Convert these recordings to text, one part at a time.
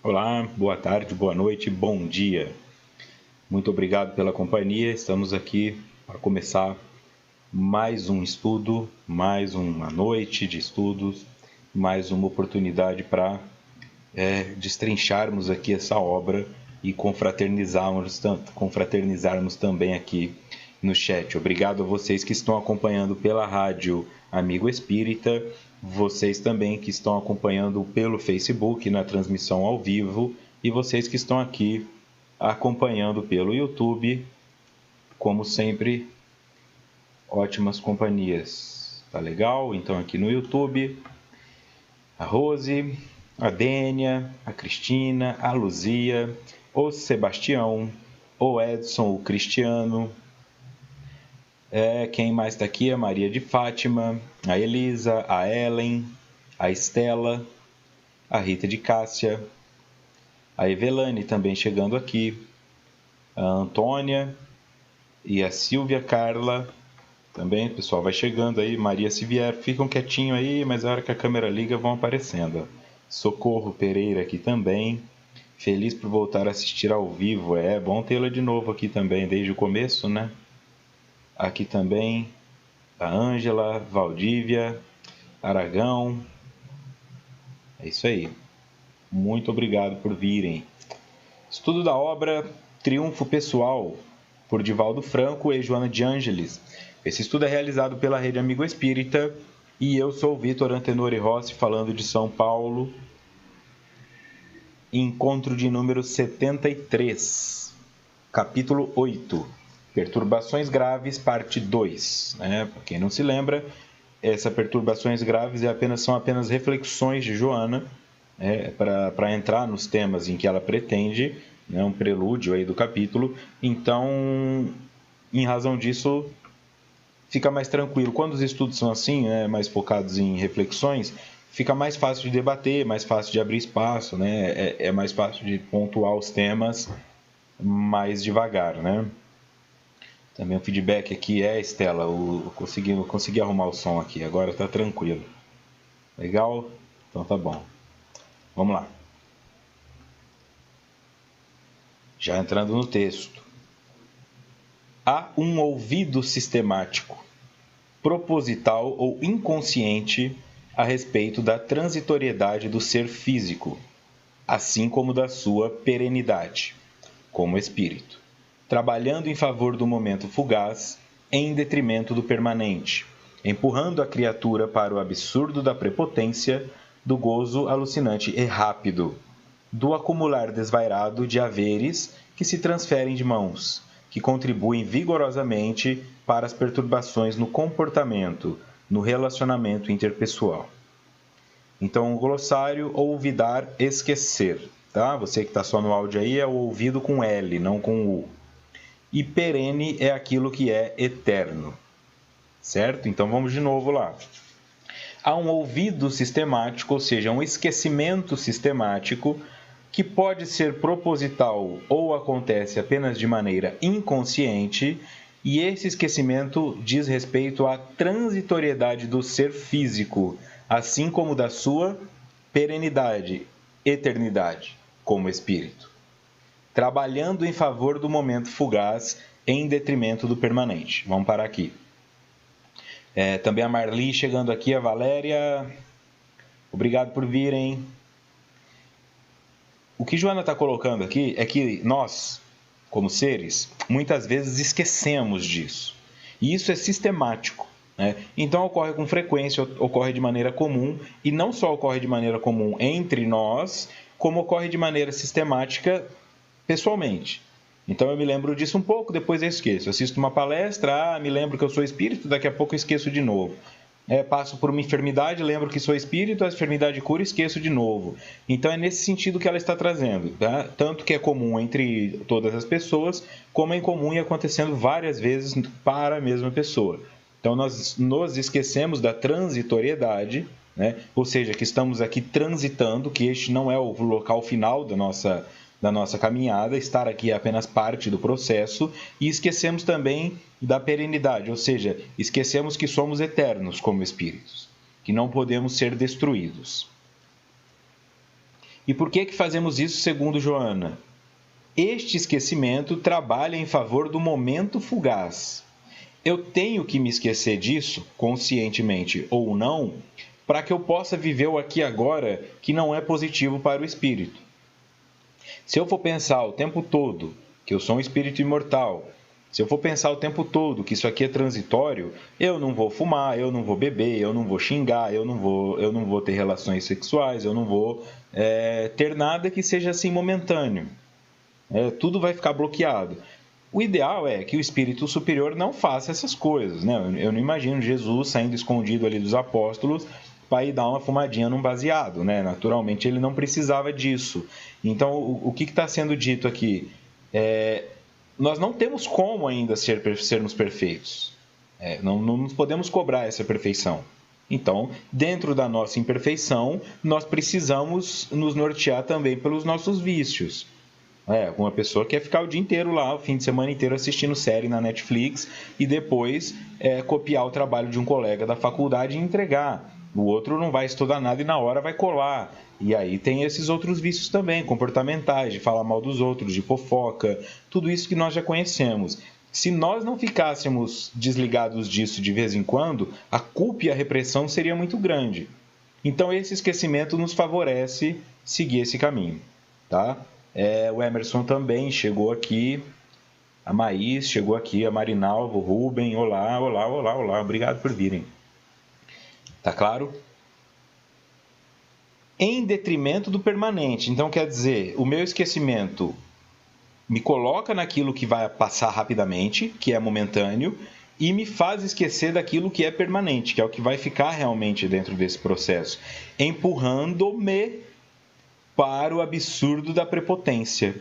Olá, boa tarde, boa noite, bom dia. Muito obrigado pela companhia. Estamos aqui para começar mais um estudo, mais uma noite de estudos, mais uma oportunidade para destrincharmos aqui essa obra e confraternizarmos também aqui no chat. Obrigado a vocês que estão acompanhando pela rádio Amigo Espírita, vocês também que estão acompanhando pelo Facebook na transmissão ao vivo e vocês que estão aqui acompanhando pelo YouTube, como sempre, ótimas companhias. Tá legal? Então aqui no YouTube, a Rose, a Dênia, a Cristina, a Luzia, o Sebastião, o Edson, o Cristiano. Quem mais está aqui? A Maria de Fátima, a Elisa, a Ellen, a Estela, a Rita de Cássia, a Evelane também chegando aqui, a Antônia e a Silvia Carla também. O pessoal vai chegando aí. Maria, se vier, ficam quietinho aí, mas a hora que a câmera liga vão aparecendo. Socorro Pereira aqui também. Feliz por voltar a assistir ao vivo. É bom tê-la de novo aqui também, desde o começo, né? Aqui também a Ângela, Valdívia, Aragão. É isso aí. Muito obrigado por virem. Estudo da obra Triunfo Pessoal, por Divaldo Franco e Joana de Ângeles. Esse estudo é realizado pela Rede Amigo Espírita e eu sou o Vitor Antenori Rossi, falando de São Paulo. Encontro de número 73, capítulo 8, Perturbações Graves, parte 2. Para quem não se lembra, essas perturbações graves são apenas reflexões de Joana para entrar nos temas em que ela pretende, um prelúdio aí do capítulo. Então, em razão disso, fica mais tranquilo. Quando os estudos são assim, mais focados em reflexões, fica mais fácil de debater, mais fácil de abrir espaço, é mais fácil de pontuar os temas mais devagar, Também o feedback aqui Estela, consegui arrumar o som aqui, agora tá tranquilo. Legal? Então tá bom. Vamos lá. Já entrando no texto. Há um ouvido sistemático, proposital ou inconsciente a respeito da transitoriedade do ser físico, assim como da sua perenidade, como espírito, trabalhando em favor do momento fugaz em detrimento do permanente, empurrando a criatura para o absurdo da prepotência, do gozo alucinante e rápido, do acumular desvairado de haveres que se transferem de mãos, que contribuem vigorosamente para as perturbações no comportamento, no relacionamento interpessoal. Então, o glossário, olvidar, esquecer. Tá? Você que está só no áudio aí é o ouvido com L, não com U. E perene é aquilo que é eterno. Certo? Então, vamos de novo lá. Há um ouvido sistemático, ou seja, um esquecimento sistemático, que pode ser proposital ou acontece apenas de maneira inconsciente, e esse esquecimento diz respeito à transitoriedade do ser físico, assim como da sua perenidade, eternidade, como espírito, trabalhando em favor do momento fugaz em detrimento do permanente. Vamos parar aqui. Também a Marli chegando aqui, a Valéria, obrigado por virem. O que Joana está colocando aqui é que nós, como seres, muitas vezes esquecemos disso. E isso é sistemático. Então ocorre com frequência, ocorre de maneira comum, e não só ocorre de maneira comum entre nós, como ocorre de maneira sistemática pessoalmente. Então eu me lembro disso um pouco, depois eu esqueço. Assisto uma palestra, me lembro que eu sou espírito, daqui a pouco eu esqueço de novo. Passo por uma enfermidade, lembro que sou espírito, a enfermidade cura e esqueço de novo. Então é nesse sentido que ela está trazendo, tá? Tanto que é comum entre todas as pessoas, como é incomum e acontecendo várias vezes para a mesma pessoa. Então nós nos esquecemos da transitoriedade, ou seja, que estamos aqui transitando, que este não é o local final da nossa caminhada, estar aqui é apenas parte do processo, e esquecemos também da perenidade, ou seja, esquecemos que somos eternos como espíritos, que não podemos ser destruídos. E por que fazemos isso segundo Joana? Este esquecimento trabalha em favor do momento fugaz. Eu tenho que me esquecer disso, conscientemente ou não, para que eu possa viver o aqui e agora que não é positivo para o espírito. Se eu for pensar o tempo todo que eu sou um espírito imortal, se eu for pensar o tempo todo que isso aqui é transitório, eu não vou fumar, eu não vou beber, eu não vou xingar, eu não vou ter relações sexuais, eu não vou ter nada que seja assim momentâneo. Tudo vai ficar bloqueado. O ideal é que o espírito superior não faça essas coisas, né? Eu não imagino Jesus saindo escondido ali dos apóstolos para ir dar uma fumadinha num baseado, né? Naturalmente ele não precisava disso. Então o que está sendo dito aqui? Nós não temos como ainda sermos perfeitos. Não podemos cobrar essa perfeição. Então, dentro da nossa imperfeição, nós precisamos nos nortear também pelos nossos vícios. Uma pessoa quer ficar o dia inteiro lá, o fim de semana inteiro assistindo série na Netflix e depois copiar o trabalho de um colega da faculdade e entregar. O outro não vai estudar nada e na hora vai colar. E aí tem esses outros vícios também, comportamentais, de falar mal dos outros, de fofoca, tudo isso que nós já conhecemos. Se nós não ficássemos desligados disso de vez em quando, a culpa e a repressão seria muito grande. Então esse esquecimento nos favorece seguir esse caminho, tá? O Emerson também chegou aqui, a Maís chegou aqui, a Marinalvo, o Rubem, olá, obrigado por virem. Tá claro? Em detrimento do permanente. Então, quer dizer, o meu esquecimento me coloca naquilo que vai passar rapidamente, que é momentâneo, e me faz esquecer daquilo que é permanente, que é o que vai ficar realmente dentro desse processo, empurrando-me para o absurdo da prepotência,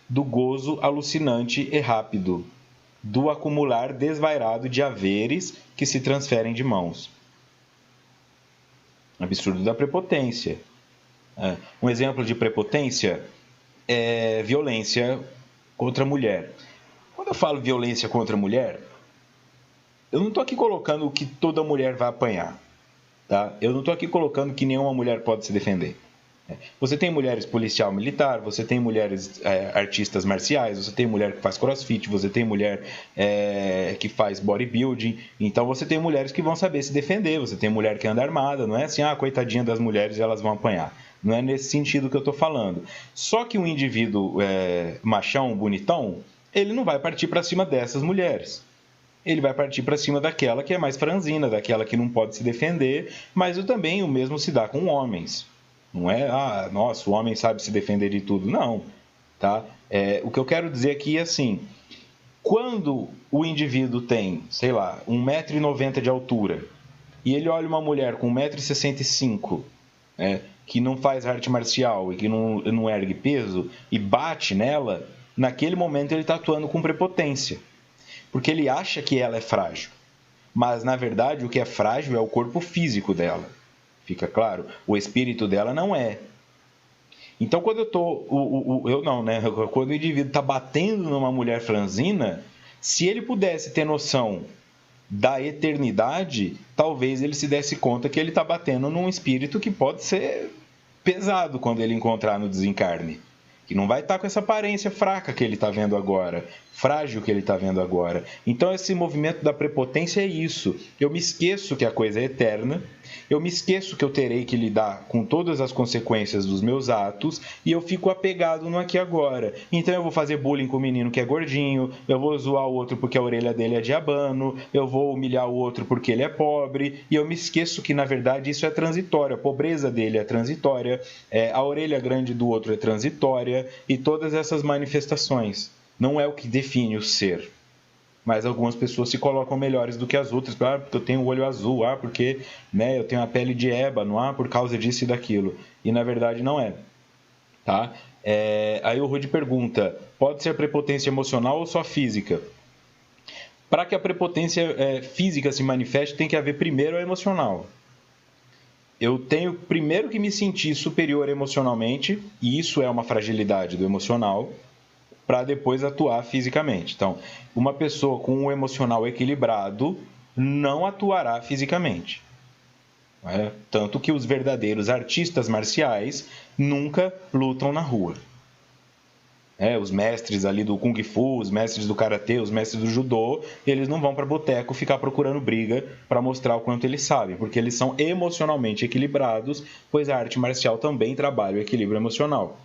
do gozo alucinante e rápido, do acumular desvairado de haveres que se transferem de mãos. Absurdo da prepotência. Um exemplo de prepotência é violência contra a mulher. Quando eu falo violência contra a mulher, eu não estou aqui colocando que toda mulher vai apanhar. Tá? Eu não estou aqui colocando que nenhuma mulher pode se defender. Você tem mulheres policial militar, você tem mulheres artistas marciais, você tem mulher que faz crossfit, você tem mulher que faz bodybuilding, então você tem mulheres que vão saber se defender, você tem mulher que anda armada, não é assim, coitadinha das mulheres, elas vão apanhar. Não é nesse sentido que eu estou falando. Só que um indivíduo machão, bonitão, ele não vai partir para cima dessas mulheres. Ele vai partir para cima daquela que é mais franzina, daquela que não pode se defender, mas também o mesmo se dá com homens. Não é, nossa, o homem sabe se defender de tudo. Não, tá? O que eu quero dizer aqui é assim, quando o indivíduo tem, sei lá, 1,90 m de altura, e ele olha uma mulher com 1,65 m, que não faz arte marcial e que não ergue peso, e bate nela, naquele momento ele está atuando com prepotência, porque ele acha que ela é frágil. Mas, na verdade, o que é frágil é o corpo físico dela. Fica claro? O espírito dela não é. Então, quando quando o indivíduo está batendo numa mulher franzina, se ele pudesse ter noção da eternidade, talvez ele se desse conta que ele está batendo num espírito que pode ser pesado quando ele encontrar no desencarne. Que não vai estar com essa aparência fraca que ele está vendo agora, frágil que ele está vendo agora. Então, esse movimento da prepotência é isso. Eu me esqueço que a coisa é eterna, eu me esqueço que eu terei que lidar com todas as consequências dos meus atos e eu fico apegado no aqui e agora. Então, eu vou fazer bullying com o menino que é gordinho, eu vou zoar o outro porque a orelha dele é de abano, eu vou humilhar o outro porque ele é pobre, e eu me esqueço que, na verdade, isso é transitório. A pobreza dele é transitória, a orelha grande do outro é transitória, e todas essas manifestações. Não é o que define o ser. Mas algumas pessoas se colocam melhores do que as outras. Porque eu tenho o olho azul, porque eu tenho a pele de ébano, por causa disso e daquilo. E na verdade não é. Tá? Aí o Rudy pergunta, pode ser prepotência emocional ou só física? Para que a prepotência física se manifeste, tem que haver primeiro a emocional. Eu tenho primeiro que me sentir superior emocionalmente, e isso é uma fragilidade do emocional, para depois atuar fisicamente. Então, uma pessoa com um emocional equilibrado não atuará fisicamente. né? Tanto que os verdadeiros artistas marciais nunca lutam na rua. Os mestres ali do Kung Fu, os mestres do Karatê, os mestres do Judô, eles não vão para boteco ficar procurando briga para mostrar o quanto eles sabem, porque eles são emocionalmente equilibrados, pois a arte marcial também trabalha o equilíbrio emocional,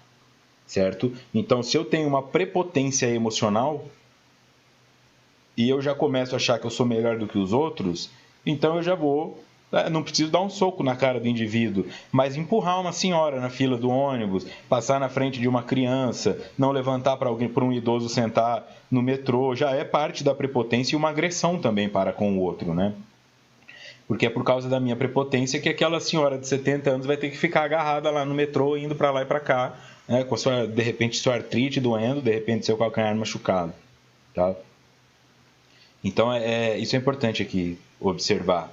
certo? Então, se eu tenho uma prepotência emocional e eu já começo a achar que eu sou melhor do que os outros, então eu já vou... Não preciso dar um soco na cara do indivíduo, mas empurrar uma senhora na fila do ônibus, passar na frente de uma criança, não levantar para um idoso sentar no metrô, já é parte da prepotência e uma agressão também para com o outro, né? Porque é por causa da minha prepotência que aquela senhora de 70 anos vai ter que ficar agarrada lá no metrô, indo para lá e para cá, né? Com de repente sua artrite doendo, de repente seu calcanhar machucado, tá? Então, isso é importante aqui observar.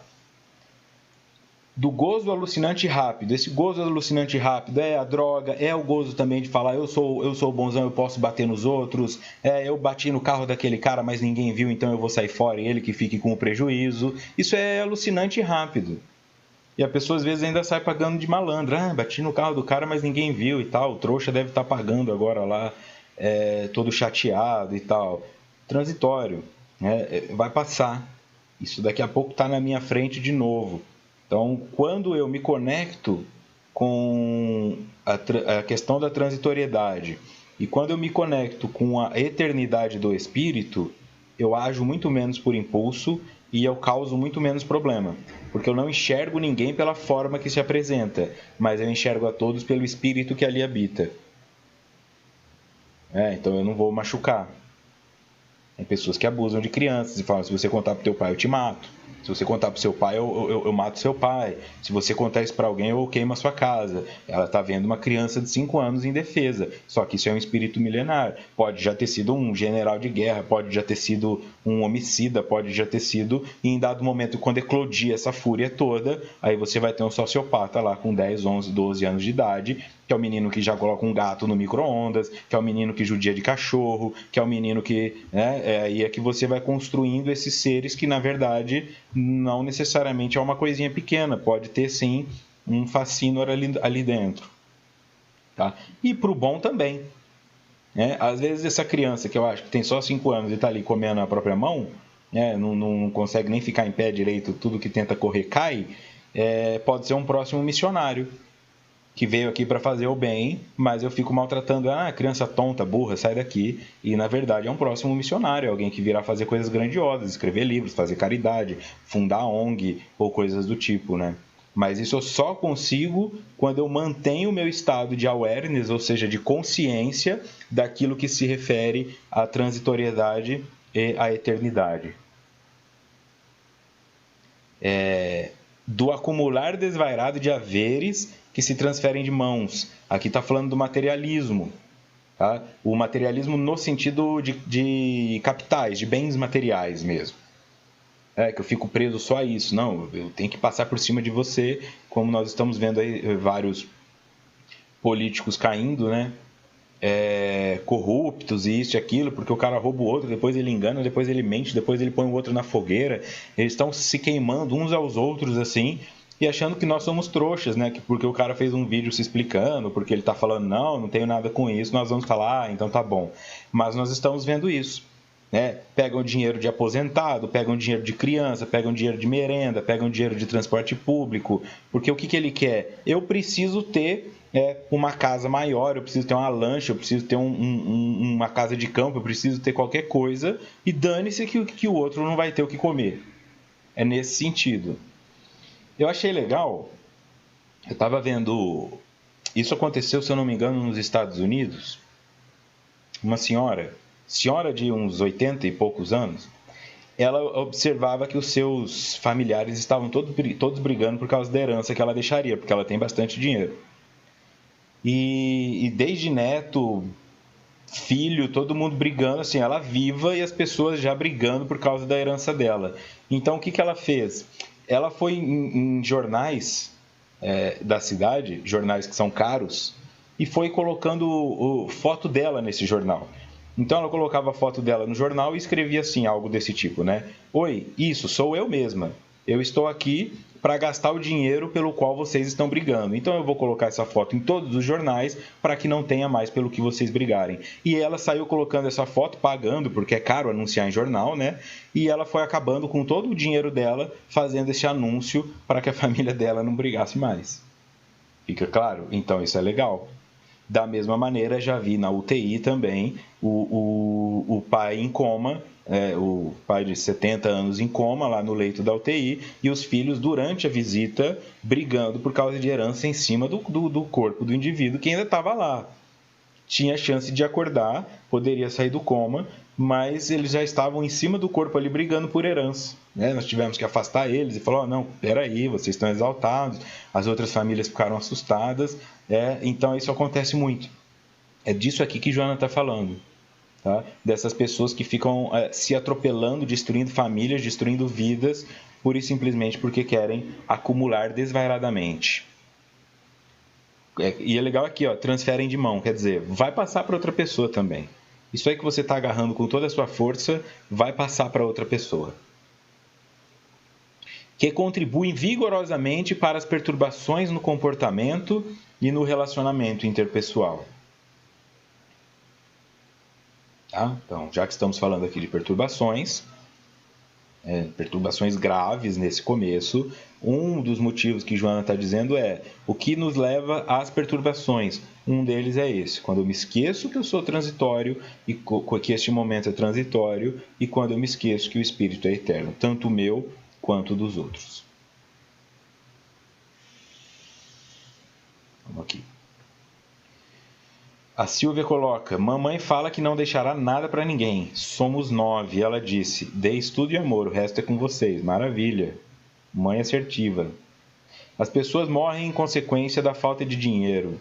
Do gozo alucinante rápido. Esse gozo alucinante rápido é a droga, é o gozo também de falar eu sou bonzão, eu posso bater nos outros, eu bati no carro daquele cara, mas ninguém viu, então eu vou sair fora e ele que fique com o prejuízo. Isso é alucinante rápido. E a pessoa às vezes ainda sai pagando de malandra. Bati no carro do cara, mas ninguém viu e tal. O trouxa deve estar pagando agora lá, todo chateado e tal. Transitório, né? Vai passar. Isso daqui a pouco está na minha frente de novo. Então, quando eu me conecto com a questão da transitoriedade e quando eu me conecto com a eternidade do espírito, eu ajo muito menos por impulso e eu causo muito menos problema, porque eu não enxergo ninguém pela forma que se apresenta, mas eu enxergo a todos pelo espírito que ali habita. Então eu não vou machucar. Tem pessoas que abusam de crianças e falam, se você contar pro teu pai, eu te mato. Se você contar pro seu pai, eu mato seu pai. Se você contar isso para alguém, eu queimo a sua casa. Ela está vendo uma criança de 5 anos indefesa. Só que isso é um espírito milenar. Pode já ter sido um general de guerra, pode já ter sido um homicida, pode já ter sido... E em dado momento, quando eclodir essa fúria toda, aí você vai ter um sociopata lá com 10, 11, 12 anos de idade, que é o menino que já coloca um gato no micro-ondas, que é o menino que judia de cachorro, que é o menino que... Aí é que você vai construindo esses seres que, na verdade, não necessariamente é uma coisinha pequena. Pode ter, sim, um fascínio ali dentro. Tá? E para o bom também. Às vezes essa criança, que eu acho que tem só 5 anos e está ali comendo a própria mão, não consegue nem ficar em pé direito, tudo que tenta correr cai, pode ser um próximo missionário que veio aqui para fazer o bem, mas eu fico maltratando, criança tonta, burra, sai daqui. E, na verdade, é um próximo missionário, alguém que virá fazer coisas grandiosas, escrever livros, fazer caridade, fundar ONG ou coisas do tipo, né? Mas isso eu só consigo quando eu mantenho o meu estado de awareness, ou seja, de consciência daquilo que se refere à transitoriedade e à eternidade. Do acumular desvairado de haveres que se transferem de mãos. Aqui está falando do materialismo. Tá? O materialismo no sentido de capitais, de bens materiais mesmo. Que eu fico preso só a isso. Não, eu tenho que passar por cima de você, como nós estamos vendo aí vários políticos caindo, né? Corruptos e isso e aquilo, porque o cara rouba o outro, depois ele engana, depois ele mente, depois ele põe o outro na fogueira. Eles estão se queimando uns aos outros assim, e achando que nós somos trouxas, né? Porque o cara fez um vídeo se explicando, porque ele está falando, não tenho nada com isso, nós vamos falar, então tá bom. Mas nós estamos vendo isso. Pegam dinheiro de aposentado, pegam dinheiro de criança, pegam dinheiro de merenda, pegam dinheiro de transporte público, porque o que ele quer? Eu preciso ter uma casa maior, eu preciso ter uma lancha, eu preciso ter uma casa de campo, eu preciso ter qualquer coisa, e dane-se que o outro não vai ter o que comer. É nesse sentido. Eu achei legal, eu estava vendo, isso aconteceu, se eu não me engano, nos Estados Unidos, uma senhora de uns 80 e poucos anos, ela observava que os seus familiares estavam todos brigando por causa da herança que ela deixaria, porque ela tem bastante dinheiro. E desde neto, filho, todo mundo brigando, assim, ela viva e as pessoas já brigando por causa da herança dela. Então, o que ela fez? Ela foi em jornais da cidade, jornais que são caros, e foi colocando foto dela nesse jornal. Então ela colocava a foto dela no jornal e escrevia assim, algo desse tipo, né? Oi, isso, sou eu mesma. Eu estou aqui para gastar o dinheiro pelo qual vocês estão brigando. Então eu vou colocar essa foto em todos os jornais para que não tenha mais pelo que vocês brigarem. E ela saiu colocando essa foto, pagando, porque é caro anunciar em jornal, né? E ela foi acabando com todo o dinheiro dela fazendo esse anúncio para que a família dela não brigasse mais. Fica claro? Então isso é legal. Da mesma maneira, já vi na UTI também o pai em coma, o pai de 70 anos em coma lá no leito da UTI, e os filhos durante a visita brigando por causa de herança em cima do corpo do indivíduo que ainda estava lá. Tinha chance de acordar, poderia sair do coma, mas eles já estavam em cima do corpo ali brigando por herança. Nós tivemos que afastar eles e falar, não, peraí, vocês estão exaltados, as outras famílias ficaram assustadas, então isso acontece muito. É disso aqui que Joana está falando, tá? Dessas pessoas que ficam se atropelando, destruindo famílias, destruindo vidas, pura e simplesmente porque querem acumular desvairadamente. E é legal aqui, ó, transferem de mão, quer dizer, vai passar para outra pessoa também. Isso aí que você está agarrando com toda a sua força, vai passar para outra pessoa. Que contribuem vigorosamente para as perturbações no comportamento e no relacionamento interpessoal. Tá? Então, já que estamos falando aqui de perturbações graves nesse começo, um dos motivos que Joana está dizendo é o que nos leva às perturbações. Um deles é esse, quando eu me esqueço que eu sou transitório e que este momento é transitório, e quando eu me esqueço que o espírito é eterno, tanto o meu quanto dos outros. Vamos aqui. A Silvia coloca, mamãe fala que não deixará nada para ninguém. Somos 9. Ela disse, dê estudo e amor, o resto é com vocês. Maravilha. Mãe assertiva. As pessoas morrem em consequência da falta de dinheiro.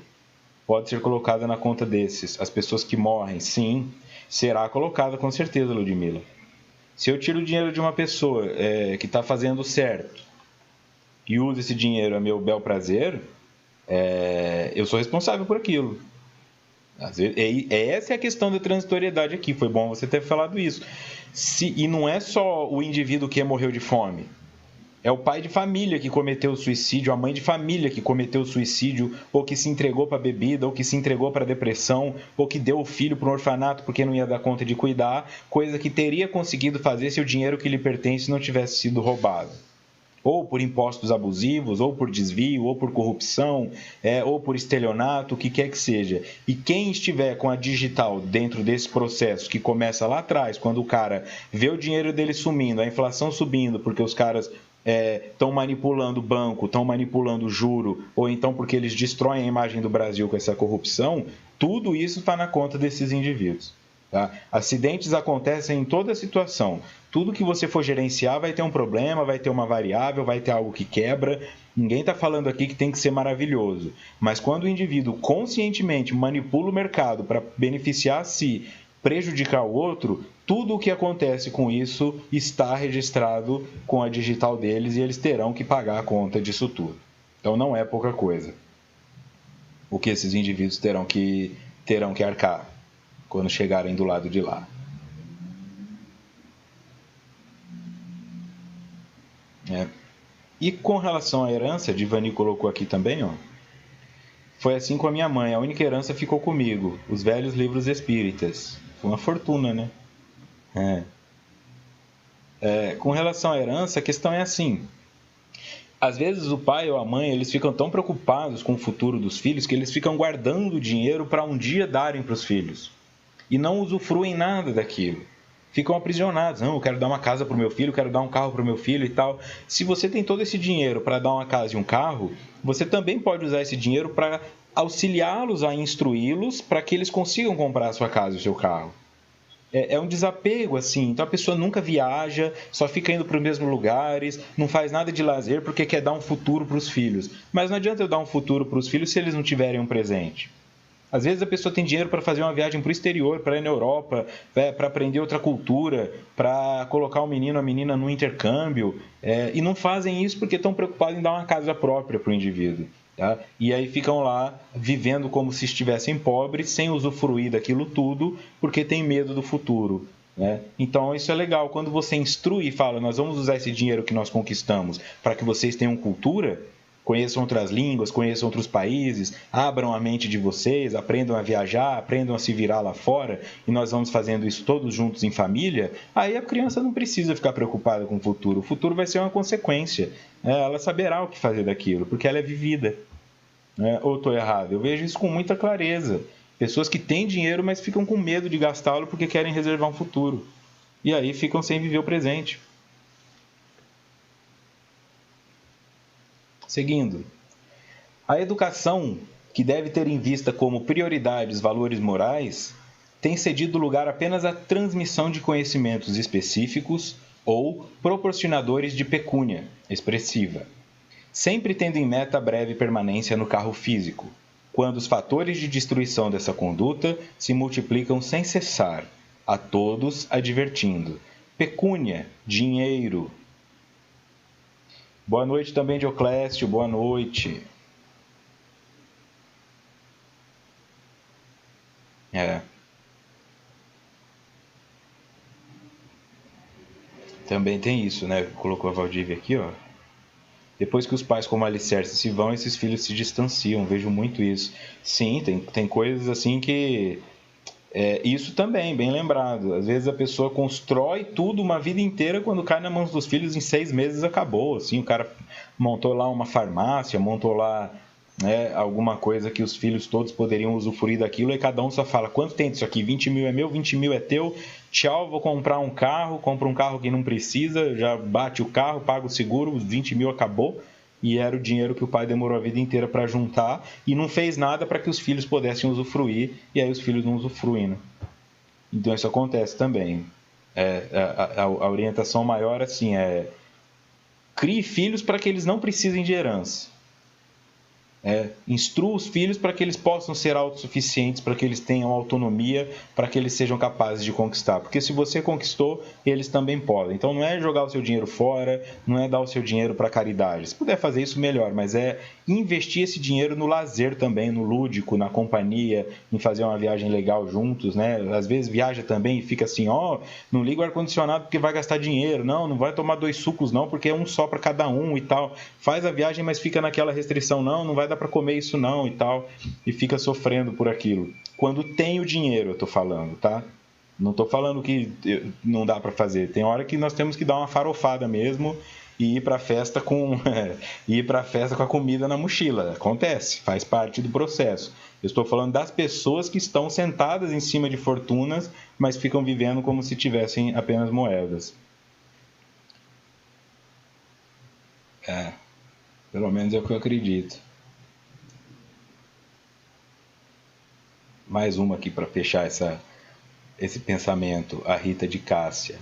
Pode ser colocada na conta desses. As pessoas que morrem, sim, será colocada com certeza, Ludmila. Se eu tiro o dinheiro de uma pessoa que está fazendo certo e uso esse dinheiro a meu bel prazer, eu sou responsável por aquilo. Essa é a questão da transitoriedade aqui. Foi bom você ter falado isso. E não é só o indivíduo que morreu de fome. É o pai de família que cometeu o suicídio, a mãe de família que cometeu o suicídio, ou que se entregou para a bebida, ou que se entregou para a depressão, ou que deu o filho para um orfanato porque não ia dar conta de cuidar, coisa que teria conseguido fazer se o dinheiro que lhe pertence não tivesse sido roubado. Ou por impostos abusivos, ou por desvio, ou por corrupção, ou por estelionato, o que quer que seja. E quem estiver com a digital dentro desse processo, que começa lá atrás, quando o cara vê o dinheiro dele sumindo, a inflação subindo, porque os caras estão manipulando o banco, estão manipulando o juro, ou então porque eles destroem a imagem do Brasil com essa corrupção, tudo isso está na conta desses indivíduos. Tá? Acidentes acontecem em toda situação. Tudo que você for gerenciar vai ter um problema, vai ter uma variável, vai ter algo que quebra. Ninguém está falando aqui que tem que ser maravilhoso. Mas quando o indivíduo conscientemente manipula o mercado para beneficiar a si, prejudicar o outro, tudo o que acontece com isso está registrado com a digital deles e eles terão que pagar a conta disso tudo. Então não é pouca coisa o que esses indivíduos terão que arcar quando chegarem do lado de lá. E com relação à herança, Divani colocou aqui também, foi assim com a minha mãe, a única herança ficou comigo, os velhos livros espíritas. Foi uma fortuna, né? Com relação à herança, a questão é assim. Às vezes o pai ou a mãe, eles ficam tão preocupados com o futuro dos filhos que eles ficam guardando dinheiro para um dia darem para os filhos. E não usufruem nada daquilo. Ficam aprisionados. Não, eu quero dar uma casa para o meu filho, quero dar um carro para o meu filho e tal. Se você tem todo esse dinheiro para dar uma casa e um carro, você também pode usar esse dinheiro para auxiliá-los a instruí-los para que eles consigam comprar a sua casa e o seu carro. É um desapego, assim. Então a pessoa nunca viaja, só fica indo para os mesmos lugares, não faz nada de lazer porque quer dar um futuro para os filhos. Mas não adianta eu dar um futuro para os filhos se eles não tiverem um presente. Às vezes a pessoa tem dinheiro para fazer uma viagem para o exterior, para ir na Europa, para aprender outra cultura, para colocar o menino ou a menina no intercâmbio, e não fazem isso porque estão preocupados em dar uma casa própria para o indivíduo. Tá? E aí ficam lá vivendo como se estivessem pobres, sem usufruir daquilo tudo, porque tem medo do futuro. né? Então isso é legal. Quando você instrui e fala, nós vamos usar esse dinheiro que nós conquistamos para que vocês tenham cultura, conheçam outras línguas, conheçam outros países, abram a mente de vocês, aprendam a viajar, aprendam a se virar lá fora, e nós vamos fazendo isso todos juntos em família, aí a criança não precisa ficar preocupada com o futuro. O futuro vai ser uma consequência, né? Ela saberá o que fazer daquilo, porque ela é vivida, né? Ou estou errado? Eu vejo isso com muita clareza. Pessoas que têm dinheiro, mas ficam com medo de gastá-lo porque querem reservar um futuro. E aí ficam sem viver o presente. Seguindo. A educação, que deve ter em vista como prioridade os valores morais, tem cedido lugar apenas à transmissão de conhecimentos específicos ou proporcionadores de pecúnia expressiva, sempre tendo em meta a breve permanência no carro físico, quando os fatores de destruição dessa conduta se multiplicam sem cessar, a todos advertindo: pecúnia, dinheiro. Boa noite também, Dioclésio, boa noite. Também tem isso, né? Colocou a Valdívia aqui, ó. Depois que os pais como alicerce se vão, esses filhos se distanciam. Vejo muito isso. Sim, tem coisas assim que... isso também, bem lembrado. Às vezes a pessoa constrói tudo uma vida inteira, quando cai nas mãos dos filhos, em 6 meses acabou. Assim, o cara montou lá uma farmácia, montou lá, né, alguma coisa que os filhos todos poderiam usufruir daquilo, e cada um só fala: quanto tem disso aqui? 20 mil é meu, 20 mil é teu, tchau, vou comprar um carro, compra um carro que não precisa, já bate o carro, paga o seguro, os 20 mil acabou. E era o dinheiro que o pai demorou a vida inteira para juntar e não fez nada para que os filhos pudessem usufruir, e aí os filhos não usufruem, né? Então isso acontece também. A orientação maior assim crie filhos para que eles não precisem de herança. Instrua os filhos para que eles possam ser autossuficientes, para que eles tenham autonomia, para que eles sejam capazes de conquistar. Porque se você conquistou, eles também podem. Então não é jogar o seu dinheiro fora, não é dar o seu dinheiro para caridade. Se puder fazer isso, melhor, mas é investir esse dinheiro no lazer também, no lúdico, na companhia, em fazer uma viagem legal juntos, né? Às vezes viaja também e fica assim, não liga o ar-condicionado porque vai gastar dinheiro, não vai tomar 2 sucos não, porque é um só para cada um e tal. Faz a viagem, mas fica naquela restrição, não vai dar para comer isso não e tal, e fica sofrendo por aquilo. Quando tem o dinheiro, eu tô falando, tá? Não tô falando que não dá para fazer. Tem hora que nós temos que dar uma farofada mesmo e ir para a festa com a comida na mochila. Acontece, faz parte do processo. Eu estou falando das pessoas que estão sentadas em cima de fortunas, mas ficam vivendo como se tivessem apenas moedas. Pelo menos é o que eu acredito. Mais uma aqui para fechar esse pensamento, a Rita de Cássia.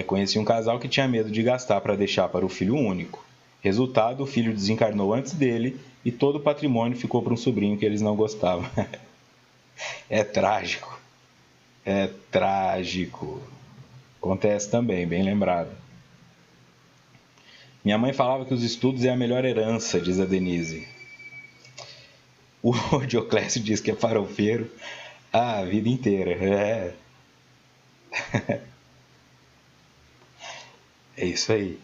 Conheci um casal que tinha medo de gastar para deixar para o filho único. Resultado, o filho desencarnou antes dele e todo o patrimônio ficou para um sobrinho que eles não gostavam. É trágico. É trágico. Acontece também, bem lembrado. Minha mãe falava que os estudos é a melhor herança, diz a Denise. O Dioclésio diz que é farofeiro a vida inteira. É isso aí.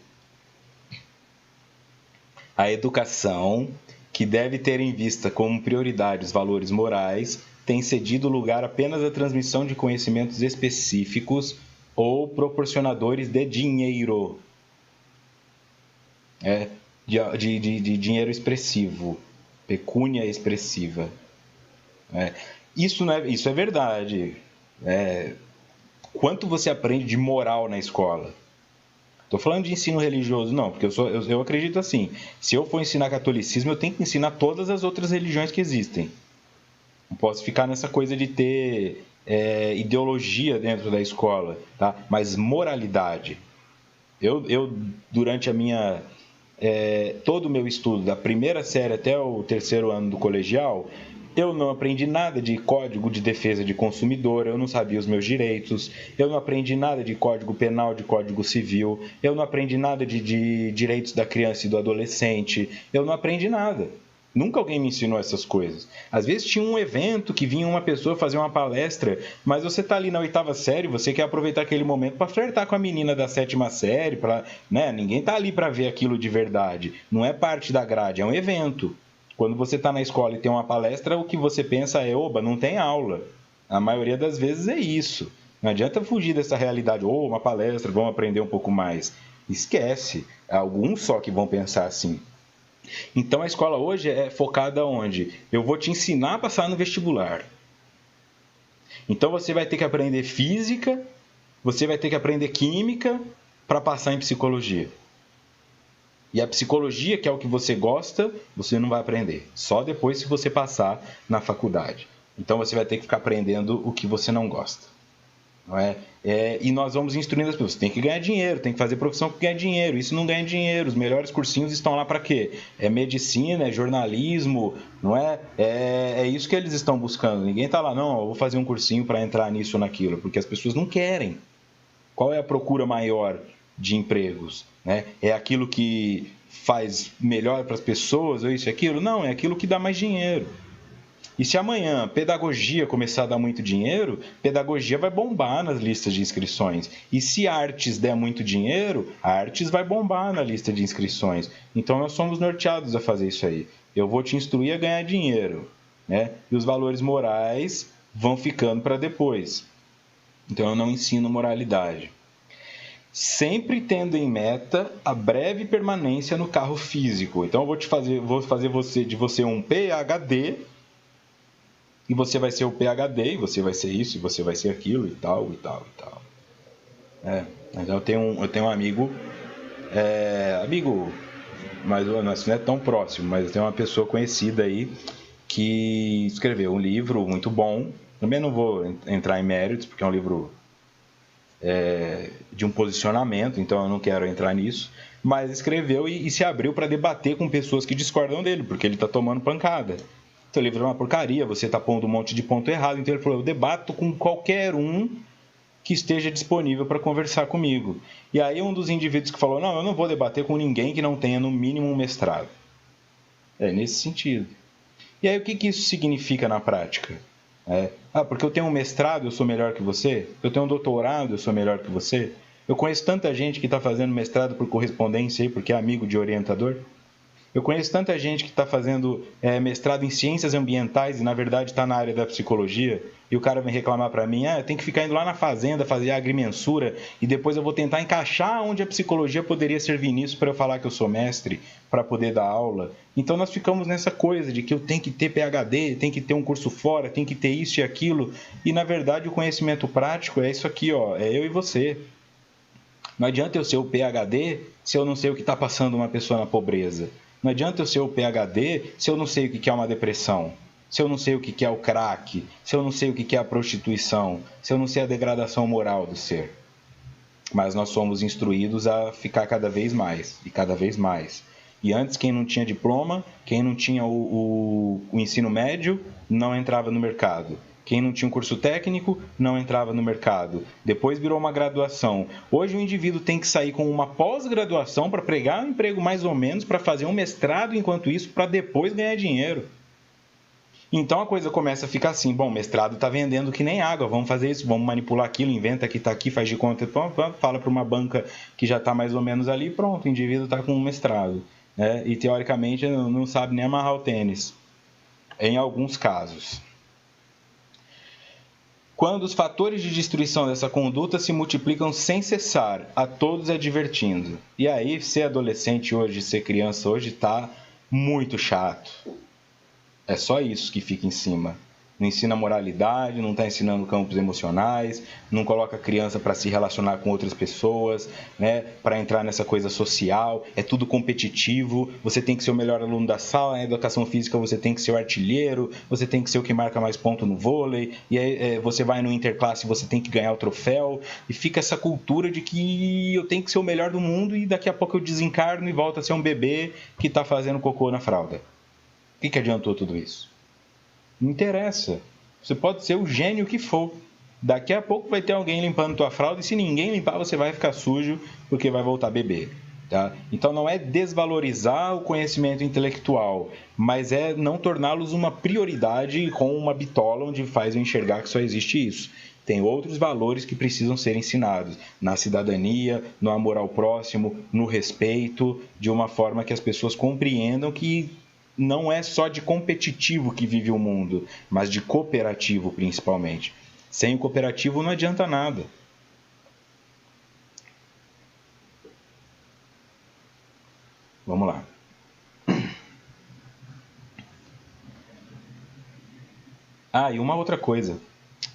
A educação, que deve ter em vista como prioridade os valores morais, tem cedido lugar apenas à transmissão de conhecimentos específicos ou proporcionadores de dinheiro. De dinheiro expressivo, pecúnia expressiva. Isso é verdade. Quanto você aprende de moral na escola? Estou falando de ensino religioso, não, porque eu acredito assim: se eu for ensinar catolicismo, eu tenho que ensinar todas as outras religiões que existem. Não posso ficar nessa coisa de ter ideologia dentro da escola, tá? Mas moralidade. Eu durante todo o meu estudo, da primeira série até o 3º ano do colegial, eu não aprendi nada de código de defesa de consumidor, eu não sabia os meus direitos, eu não aprendi nada de código penal, de código civil, eu não aprendi nada de direitos da criança e do adolescente, eu não aprendi nada. Nunca alguém me ensinou essas coisas. Às vezes tinha um evento que vinha uma pessoa fazer uma palestra, mas você tá ali na 8ª série, você quer aproveitar aquele momento para flertar com a menina da 7ª série, né? Ninguém tá ali para ver aquilo de verdade. Não é parte da grade, é um evento. Quando você tá na escola e tem uma palestra, o que você pensa é, oba, não tem aula. A maioria das vezes é isso. Não adianta fugir dessa realidade, uma palestra, vamos aprender um pouco mais. Esquece. Alguns só que vão pensar assim. Então a escola hoje é focada onde? Eu vou te ensinar a passar no vestibular. Então você vai ter que aprender física, você vai ter que aprender química para passar em psicologia. E a psicologia, que é o que você gosta, você não vai aprender. Só depois se você passar na faculdade. Então você vai ter que ficar aprendendo o que você não gosta. Não é? E nós vamos instruindo as pessoas, tem que ganhar dinheiro, tem que fazer profissão que ganha dinheiro, isso não ganha dinheiro, os melhores cursinhos estão lá para quê? É medicina, é jornalismo, não é? É isso que eles estão buscando, ninguém está lá, não, eu vou fazer um cursinho para entrar nisso ou naquilo, porque as pessoas não querem. Qual é a procura maior de empregos? Né? É aquilo que faz melhor para as pessoas, ou isso e aquilo? Não, é aquilo que dá mais dinheiro. E se amanhã pedagogia começar a dar muito dinheiro, pedagogia vai bombar nas listas de inscrições. E se artes der muito dinheiro, artes vai bombar na lista de inscrições. Então nós somos norteados a fazer isso aí. Eu vou te instruir a ganhar dinheiro, né? E os valores morais vão ficando para depois. Então eu não ensino moralidade. Sempre tendo em meta a breve permanência no carro físico. Então eu vou fazer de você um PhD. E você vai ser o PhD, e você vai ser isso, e você vai ser aquilo, e tal, e tal, e tal. Então eu tenho um amigo, mas não é tão próximo, mas eu tenho uma pessoa conhecida aí que escreveu um livro muito bom. Também não vou entrar em méritos, porque é um livro de um posicionamento, então eu não quero entrar nisso. Mas escreveu e se abriu para debater com pessoas que discordam dele, porque ele está tomando pancada. Seu livro é uma porcaria, você está pondo um monte de ponto errado. Então ele falou, eu debato com qualquer um que esteja disponível para conversar comigo. E aí um dos indivíduos que falou, não, eu não vou debater com ninguém que não tenha no mínimo um mestrado. É nesse sentido. E aí o que isso significa na prática? Porque eu tenho um mestrado, eu sou melhor que você? Eu tenho um doutorado, eu sou melhor que você? Eu conheço tanta gente que está fazendo mestrado por correspondência aí, porque é amigo de orientador? Eu conheço tanta gente que está fazendo mestrado em ciências ambientais e, na verdade, está na área da psicologia, e o cara vem reclamar para mim, eu tenho que ficar indo lá na fazenda fazer a agrimensura e depois eu vou tentar encaixar onde a psicologia poderia servir nisso para eu falar que eu sou mestre, para poder dar aula. Então nós ficamos nessa coisa de que eu tenho que ter PhD, tenho que ter um curso fora, tenho que ter isso e aquilo, e, na verdade, o conhecimento prático é isso aqui, é eu e você. Não adianta eu ser o PhD se eu não sei o que está passando uma pessoa na pobreza. Não adianta eu ser o PhD se eu não sei o que é uma depressão, se eu não sei o que é o crack, se eu não sei o que é a prostituição, se eu não sei a degradação moral do ser. Mas nós somos instruídos a ficar cada vez mais e cada vez mais. E antes, quem não tinha diploma, quem não tinha o ensino médio, não entrava no mercado. Quem não tinha um curso técnico não entrava no mercado. Depois virou uma graduação. Hoje o indivíduo tem que sair com uma pós-graduação para pregar um emprego mais ou menos, para fazer um mestrado enquanto isso, para depois ganhar dinheiro. Então a coisa começa a ficar assim, bom, mestrado está vendendo que nem água, vamos fazer isso, vamos manipular aquilo, inventa que está aqui, faz de conta, fala para uma banca que já está mais ou menos ali, pronto, o indivíduo está com um mestrado. Né? E teoricamente não sabe nem amarrar o tênis, em alguns casos. Quando os fatores de destruição dessa conduta se multiplicam sem cessar, a todos advertindo. E aí, ser adolescente hoje, ser criança hoje, está muito chato. É só isso que fica em cima. Não ensina moralidade, não está ensinando campos emocionais, não coloca a criança para se relacionar com outras pessoas, né? Para entrar nessa coisa social, é tudo competitivo, você tem que ser o melhor aluno da sala, na educação física você tem que ser o artilheiro, você tem que ser o que marca mais ponto no vôlei, e aí você vai no interclasse, você tem que ganhar o troféu, e fica essa cultura de que eu tenho que ser o melhor do mundo e daqui a pouco eu desencarno e volto a ser um bebê que está fazendo cocô na fralda. O que adiantou tudo isso? Não interessa. Você pode ser o gênio que for. Daqui a pouco vai ter alguém limpando tua fralda e se ninguém limpar, você vai ficar sujo porque vai voltar a beber. Tá? Então não é desvalorizar o conhecimento intelectual, mas é não torná-los uma prioridade com uma bitola onde faz eu enxergar que só existe isso. Tem outros valores que precisam ser ensinados na cidadania, no amor ao próximo, no respeito, de uma forma que as pessoas compreendam que não é só de competitivo que vive o mundo, mas de cooperativo principalmente. Sem o cooperativo não adianta nada. Vamos lá. E uma outra coisa.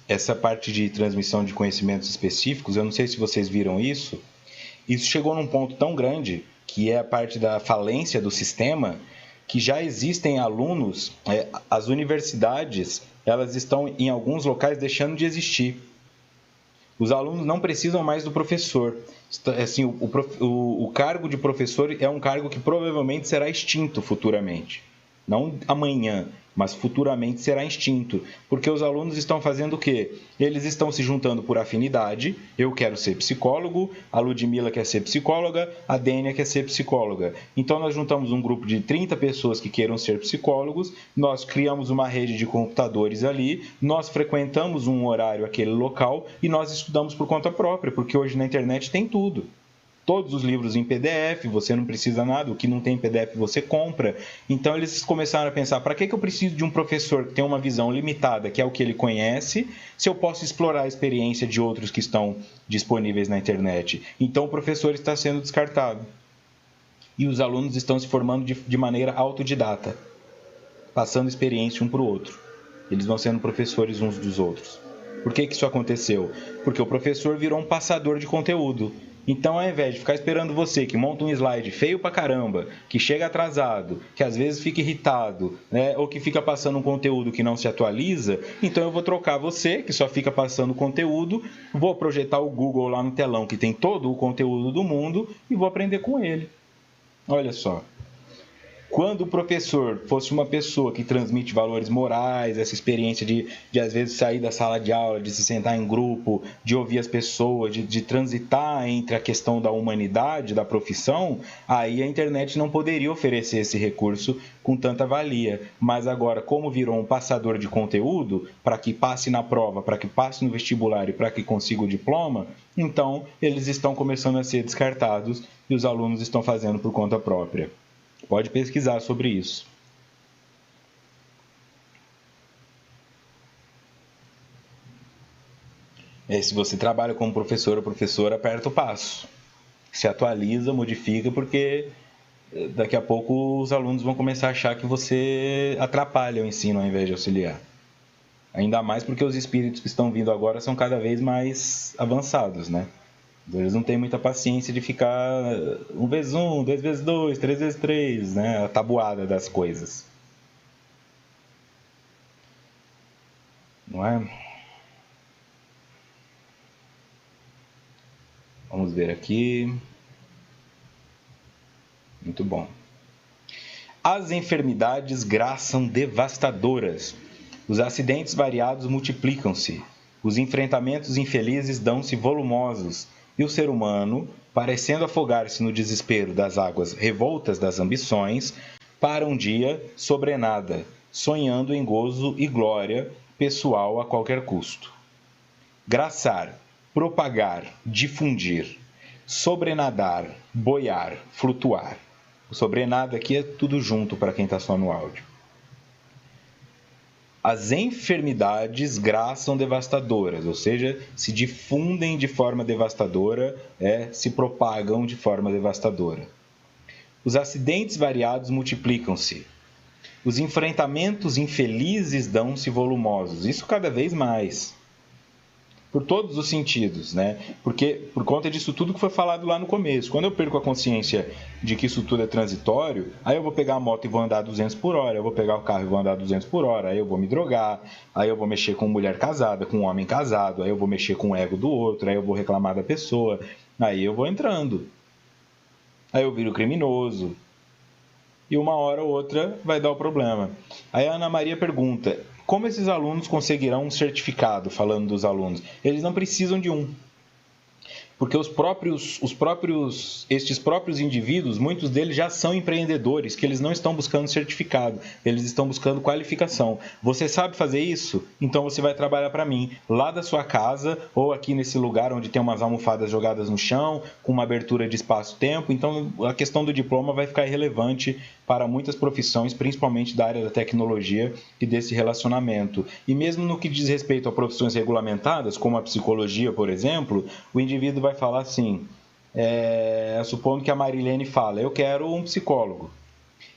Essa parte de transmissão de conhecimentos específicos, eu não sei se vocês viram isso. Isso chegou num ponto tão grande, que é a parte da falência do sistema, que já existem alunos, as universidades, elas estão em alguns locais deixando de existir. Os alunos não precisam mais do professor. Assim, o cargo de professor é um cargo que provavelmente será extinto futuramente. Não amanhã, mas futuramente será extinto. Porque os alunos estão fazendo o quê? Eles estão se juntando por afinidade. Eu quero ser psicólogo, a Ludmila quer ser psicóloga, a Dênia quer ser psicóloga. Então nós juntamos um grupo de 30 pessoas que queiram ser psicólogos, nós criamos uma rede de computadores ali, nós frequentamos um horário aquele local e nós estudamos por conta própria, porque hoje na internet tem tudo. Todos os livros em PDF, você não precisa nada, o que não tem em PDF você compra. Então eles começaram a pensar, para que eu preciso de um professor que tem uma visão limitada, que é o que ele conhece, se eu posso explorar a experiência de outros que estão disponíveis na internet? Então o professor está sendo descartado. E os alunos estão se formando de maneira autodidata, passando experiência um para o outro. Eles vão sendo professores uns dos outros. Por que isso aconteceu? Porque o professor virou um passador de conteúdo. Então, ao invés de ficar esperando você, que monta um slide feio pra caramba, que chega atrasado, que às vezes fica irritado, né, ou que fica passando um conteúdo que não se atualiza, então eu vou trocar você, que só fica passando conteúdo, vou projetar o Google lá no telão, que tem todo o conteúdo do mundo, e vou aprender com ele. Olha só. Quando o professor fosse uma pessoa que transmite valores morais, essa experiência de às vezes sair da sala de aula, de se sentar em grupo, de ouvir as pessoas, de transitar entre a questão da humanidade, da profissão, aí a internet não poderia oferecer esse recurso com tanta valia. Mas agora, como virou um passador de conteúdo, para que passe na prova, para que passe no vestibular e para que consiga o diploma, então eles estão começando a ser descartados e os alunos estão fazendo por conta própria. Pode pesquisar sobre isso. Se você trabalha como professor ou professora, aperta o passo. Se atualiza, modifica, porque daqui a pouco os alunos vão começar a achar que você atrapalha o ensino ao invés de auxiliar. Ainda mais porque os espíritos que estão vindo agora são cada vez mais avançados, né? Eles não têm muita paciência de ficar 1x1, 2x2, 3x3, né? A tabuada das coisas. Não é? Vamos ver aqui. Muito bom. As enfermidades são devastadoras. Os acidentes variados multiplicam-se. Os enfrentamentos infelizes dão-se volumosos. E o ser humano, parecendo afogar-se no desespero das águas revoltas das ambições, para um dia sobrenada, sonhando em gozo e glória pessoal a qualquer custo. Graçar, propagar, difundir, sobrenadar, boiar, flutuar. O sobrenada aqui é tudo junto para quem está só no áudio. As enfermidades são devastadoras, ou seja, se difundem de forma devastadora, se propagam de forma devastadora. Os acidentes variados multiplicam-se. Os enfrentamentos infelizes dão-se volumosos. Isso cada vez mais. Por todos os sentidos, né? Porque por conta disso tudo que foi falado lá no começo. Quando eu perco a consciência de que isso tudo é transitório, aí eu vou pegar a moto e vou andar 200 por hora, eu vou pegar o carro e vou andar 200 por hora, aí eu vou me drogar, aí eu vou mexer com mulher casada, com homem casado, aí eu vou mexer com o ego do outro, aí eu vou reclamar da pessoa, aí eu vou entrando. Aí eu viro criminoso. E uma hora ou outra vai dar o problema. Aí a Ana Maria pergunta: como esses alunos conseguirão um certificado, falando dos alunos? Eles não precisam de um. porque estes próprios indivíduos, muitos deles já são empreendedores, que eles não estão buscando certificado, eles estão buscando qualificação. Você sabe fazer isso? Então você vai trabalhar para mim, lá da sua casa, ou aqui nesse lugar onde tem umas almofadas jogadas no chão, com uma abertura de espaço-tempo. Então a questão do diploma vai ficar irrelevante para muitas profissões, principalmente da área da tecnologia e desse relacionamento. E mesmo no que diz respeito a profissões regulamentadas, como a psicologia, por exemplo, o indivíduo vai falar assim, supondo que a Marilene fala, eu quero um psicólogo.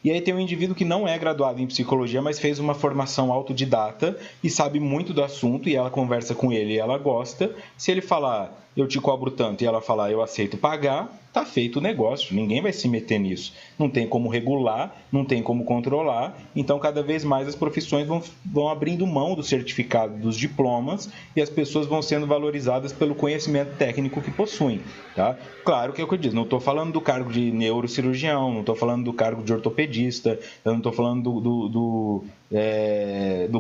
E aí tem um indivíduo que não é graduado em psicologia, mas fez uma formação autodidata e sabe muito do assunto, e ela conversa com ele e ela gosta. Se ele falar, eu te cobro tanto, e ela falar, eu aceito pagar, tá feito o negócio, ninguém vai se meter nisso. Não tem como regular, não tem como controlar, então cada vez mais as profissões vão abrindo mão do certificado, dos diplomas, e as pessoas vão sendo valorizadas pelo conhecimento técnico que possuem. Tá? Claro que é o que eu disse, não estou falando do cargo de neurocirurgião, não estou falando do cargo de ortopedista, eu não estou falando do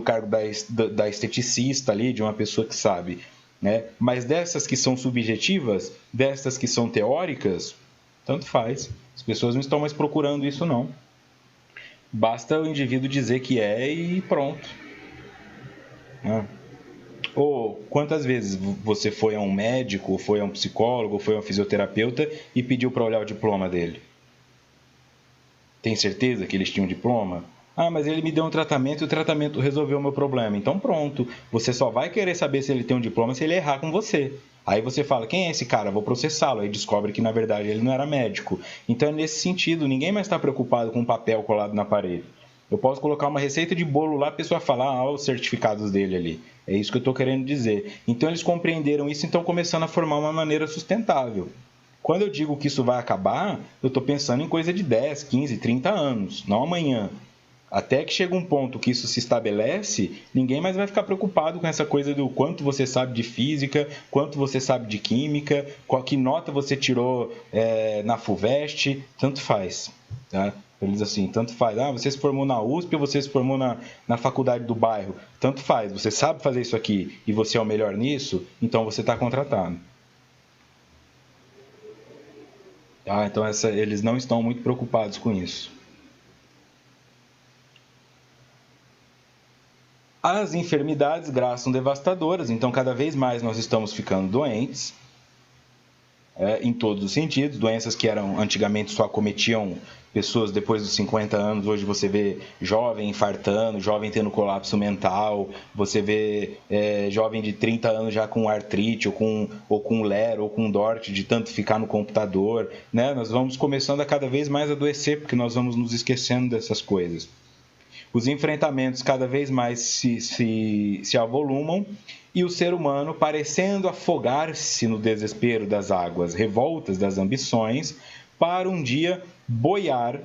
cargo da esteticista ali, de uma pessoa que sabe. Né? Mas dessas que são subjetivas, dessas que são teóricas, tanto faz. As pessoas não estão mais procurando isso, não. Basta o indivíduo dizer que é e pronto. Né? Ou quantas vezes você foi a um médico, foi a um psicólogo, foi a um fisioterapeuta e pediu para olhar o diploma dele? Tem certeza que eles tinham diploma? Ah, mas ele me deu um tratamento e o tratamento resolveu o meu problema. Então pronto, você só vai querer saber se ele tem um diploma se ele errar com você. Aí você fala, quem é esse cara? Vou processá-lo. Aí descobre que na verdade ele não era médico. Então é nesse sentido, ninguém mais está preocupado com um papel colado na parede. Eu posso colocar uma receita de bolo lá, a pessoa falar, olha os certificados dele ali. É isso que eu estou querendo dizer. Então eles compreenderam isso e estão começando a formar uma maneira sustentável. Quando eu digo que isso vai acabar, eu estou pensando em coisa de 10, 15, 30 anos, não amanhã. Até que chega um ponto que isso se estabelece, ninguém mais vai ficar preocupado com essa coisa do quanto você sabe de física, quanto você sabe de química, que nota você tirou na FUVEST, tanto faz. Tá? Eles assim, tanto faz. Ah, você se formou na USP ou você se formou na faculdade do bairro? Tanto faz. Você sabe fazer isso aqui e você é o melhor nisso, então você está contratado. Ah, então eles não estão muito preocupados com isso. As enfermidades graças são devastadoras, então cada vez mais nós estamos ficando doentes, em todos os sentidos. Doenças que antigamente só acometiam pessoas depois dos 50 anos, hoje você vê jovem infartando, jovem tendo colapso mental, você vê jovem de 30 anos já com artrite, ou com ler, ou com dort, de tanto ficar no computador. Né? Nós vamos começando a cada vez mais adoecer, porque nós vamos nos esquecendo dessas coisas. Os enfrentamentos cada vez mais se avolumam e o ser humano, parecendo afogar-se no desespero das águas revoltas das ambições, para um dia boiar,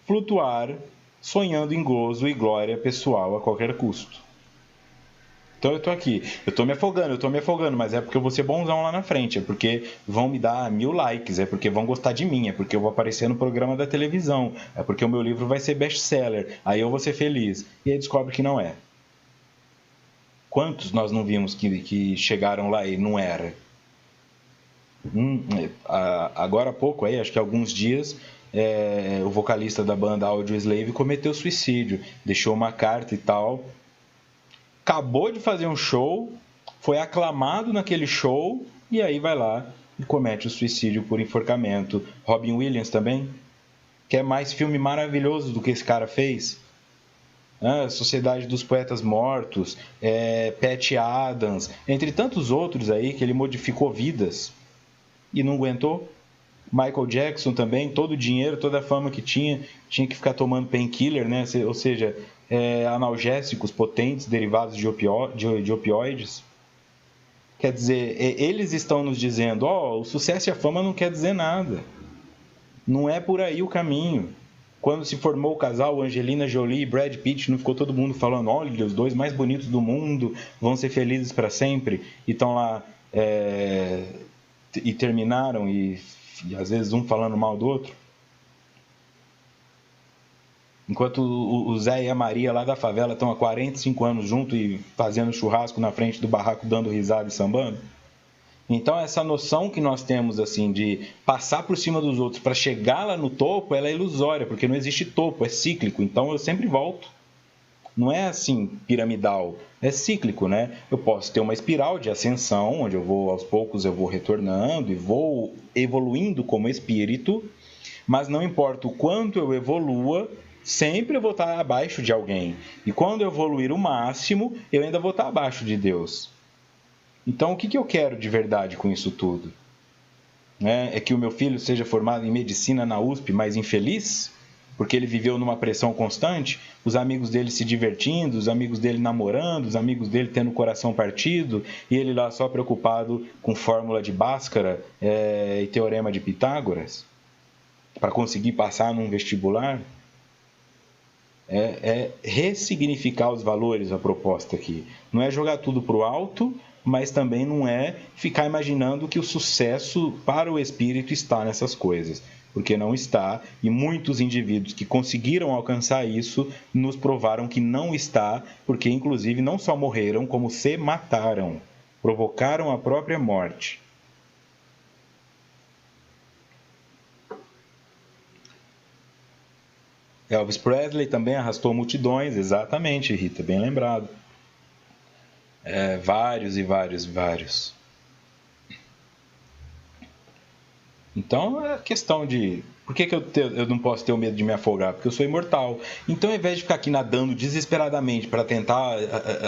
flutuar, sonhando em gozo e glória pessoal a qualquer custo. Então eu estou aqui, eu estou me afogando, mas é porque eu vou ser bonzão lá na frente, é porque vão me dar 1000 likes, é porque vão gostar de mim, é porque eu vou aparecer no programa da televisão, é porque o meu livro vai ser best-seller, aí eu vou ser feliz. E aí descobre que não é. Quantos nós não vimos que chegaram lá e não era? Agora há pouco, acho que há alguns dias, o vocalista da banda Audioslave cometeu suicídio, deixou uma carta e tal. Acabou de fazer um show, foi aclamado naquele show e aí vai lá e comete o suicídio por enforcamento. Robin Williams também, que é mais filme maravilhoso do que esse cara fez. Sociedade dos Poetas Mortos, Patch Adams, entre tantos outros aí que ele modificou vidas e não aguentou. Michael Jackson também, todo o dinheiro, toda a fama que tinha que ficar tomando painkiller, né? Ou seja, analgésicos potentes derivados de opioides. Quer dizer, eles estão nos dizendo, o sucesso e a fama não quer dizer nada. Não é por aí o caminho. Quando se formou o casal Angelina Jolie e Brad Pitt, não ficou todo mundo falando, olha, os dois mais bonitos do mundo vão ser felizes para sempre, e estão lá e terminaram, e às vezes um falando mal do outro. Enquanto o Zé e a Maria lá da favela estão há 45 anos juntos e fazendo churrasco na frente do barraco, dando risada e sambando. Então, essa noção que nós temos assim de passar por cima dos outros para chegar lá no topo, ela é ilusória, porque não existe topo, é cíclico. Então, eu sempre volto. Não é assim piramidal, é cíclico, né? Eu posso ter uma espiral de ascensão, onde eu vou aos poucos eu vou retornando e vou evoluindo como espírito, mas não importa o quanto eu evolua, sempre eu vou estar abaixo de alguém. E quando eu evoluir o máximo, eu ainda vou estar abaixo de Deus. Então, o que eu quero de verdade com isso tudo? É que o meu filho seja formado em medicina na USP, mas infeliz? Porque ele viveu numa pressão constante, os amigos dele se divertindo, os amigos dele namorando, os amigos dele tendo o coração partido, e ele lá só preocupado com fórmula de Bhaskara e teorema de Pitágoras, para conseguir passar num vestibular. É ressignificar os valores a proposta aqui. Não é jogar tudo para o alto, mas também não é ficar imaginando que o sucesso para o espírito está nessas coisas, porque não está, e muitos indivíduos que conseguiram alcançar isso nos provaram que não está, porque inclusive não só morreram, como se mataram, provocaram a própria morte. Elvis Presley também arrastou multidões, exatamente, Rita, bem lembrado. Vários e vários e vários. Então é questão de... Por que eu não posso ter o medo de me afogar? Porque eu sou imortal. Então, ao invés de ficar aqui nadando desesperadamente para tentar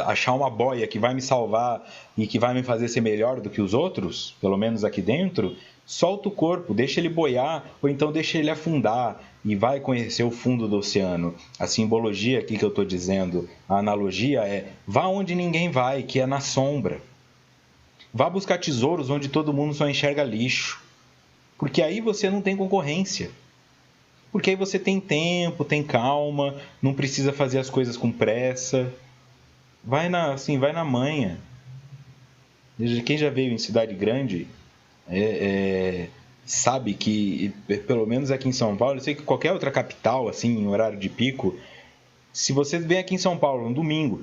achar uma boia que vai me salvar e que vai me fazer ser melhor do que os outros, pelo menos aqui dentro, solta o corpo, deixa ele boiar, ou então deixa ele afundar e vai conhecer o fundo do oceano. A simbologia aqui que eu estou dizendo, a analogia é: vá onde ninguém vai, que é na sombra. Vá buscar tesouros onde todo mundo só enxerga lixo. Porque aí você não tem concorrência. Porque aí você tem tempo, tem calma, não precisa fazer as coisas com pressa. Vai na manha. Quem já veio em cidade grande sabe que, pelo menos aqui em São Paulo, eu sei que qualquer outra capital, assim, em horário de pico, se você vem aqui em São Paulo no domingo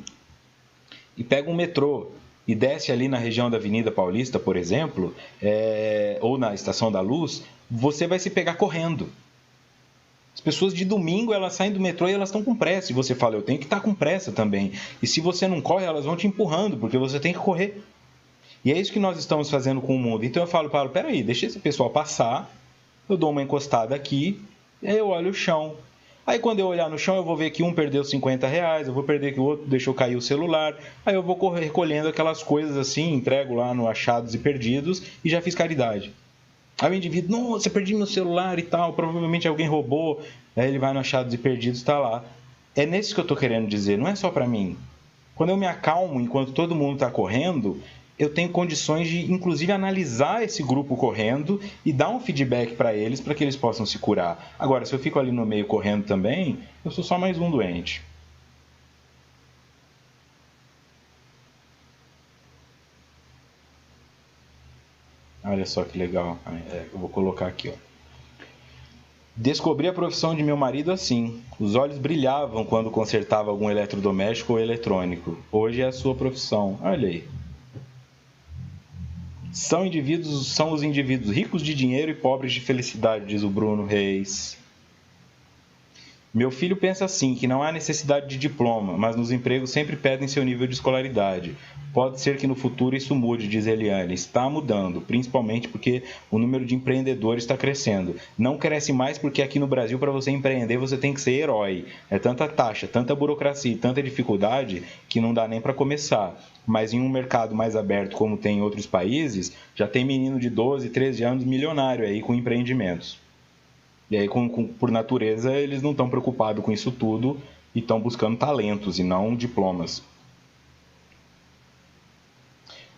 e pega um metrô e desce ali na região da Avenida Paulista, por exemplo, ou na Estação da Luz, você vai se pegar correndo. As pessoas de domingo, elas saem do metrô e elas estão com pressa. E você fala: eu tenho que estar com pressa também. E se você não corre, elas vão te empurrando, porque você tem que correr. E é isso que nós estamos fazendo com o mundo. Então eu falo: peraí, deixa esse pessoal passar, eu dou uma encostada aqui, e aí eu olho o chão. Aí quando eu olhar no chão, eu vou ver que um perdeu R$50, eu vou perder que o outro deixou cair o celular. Aí eu vou recolhendo aquelas coisas assim, entrego lá no Achados e Perdidos e já fiz caridade. Aí o indivíduo: nossa, perdi meu celular e tal, provavelmente alguém roubou. Aí ele vai no Achados e Perdidos e está lá. É nisso que eu estou querendo dizer, não é só para mim. Quando eu me acalmo enquanto todo mundo está correndo, eu tenho condições de, inclusive, analisar esse grupo correndo e dar um feedback para que eles possam se curar. Agora, se eu fico ali no meio correndo também, eu sou só mais um doente. Olha só que legal. Eu vou colocar aqui, ó. Descobri a profissão de meu marido assim. Os olhos brilhavam quando consertava algum eletrodoméstico ou eletrônico. Hoje é a sua profissão. Olha aí. São os indivíduos ricos de dinheiro e pobres de felicidade, diz o Bruno Reis. Meu filho pensa assim, que não há necessidade de diploma, mas nos empregos sempre pedem seu nível de escolaridade. Pode ser que no futuro isso mude, diz Eliane. Está mudando, principalmente porque o número de empreendedores está crescendo. Não cresce mais porque aqui no Brasil, para você empreender, você tem que ser herói. É tanta taxa, tanta burocracia, tanta dificuldade que não dá nem para começar. Mas em um mercado mais aberto, como tem em outros países, já tem menino de 12, 13 anos milionário aí com empreendimentos. E aí, por natureza, eles não estão preocupados com isso tudo e estão buscando talentos e não diplomas.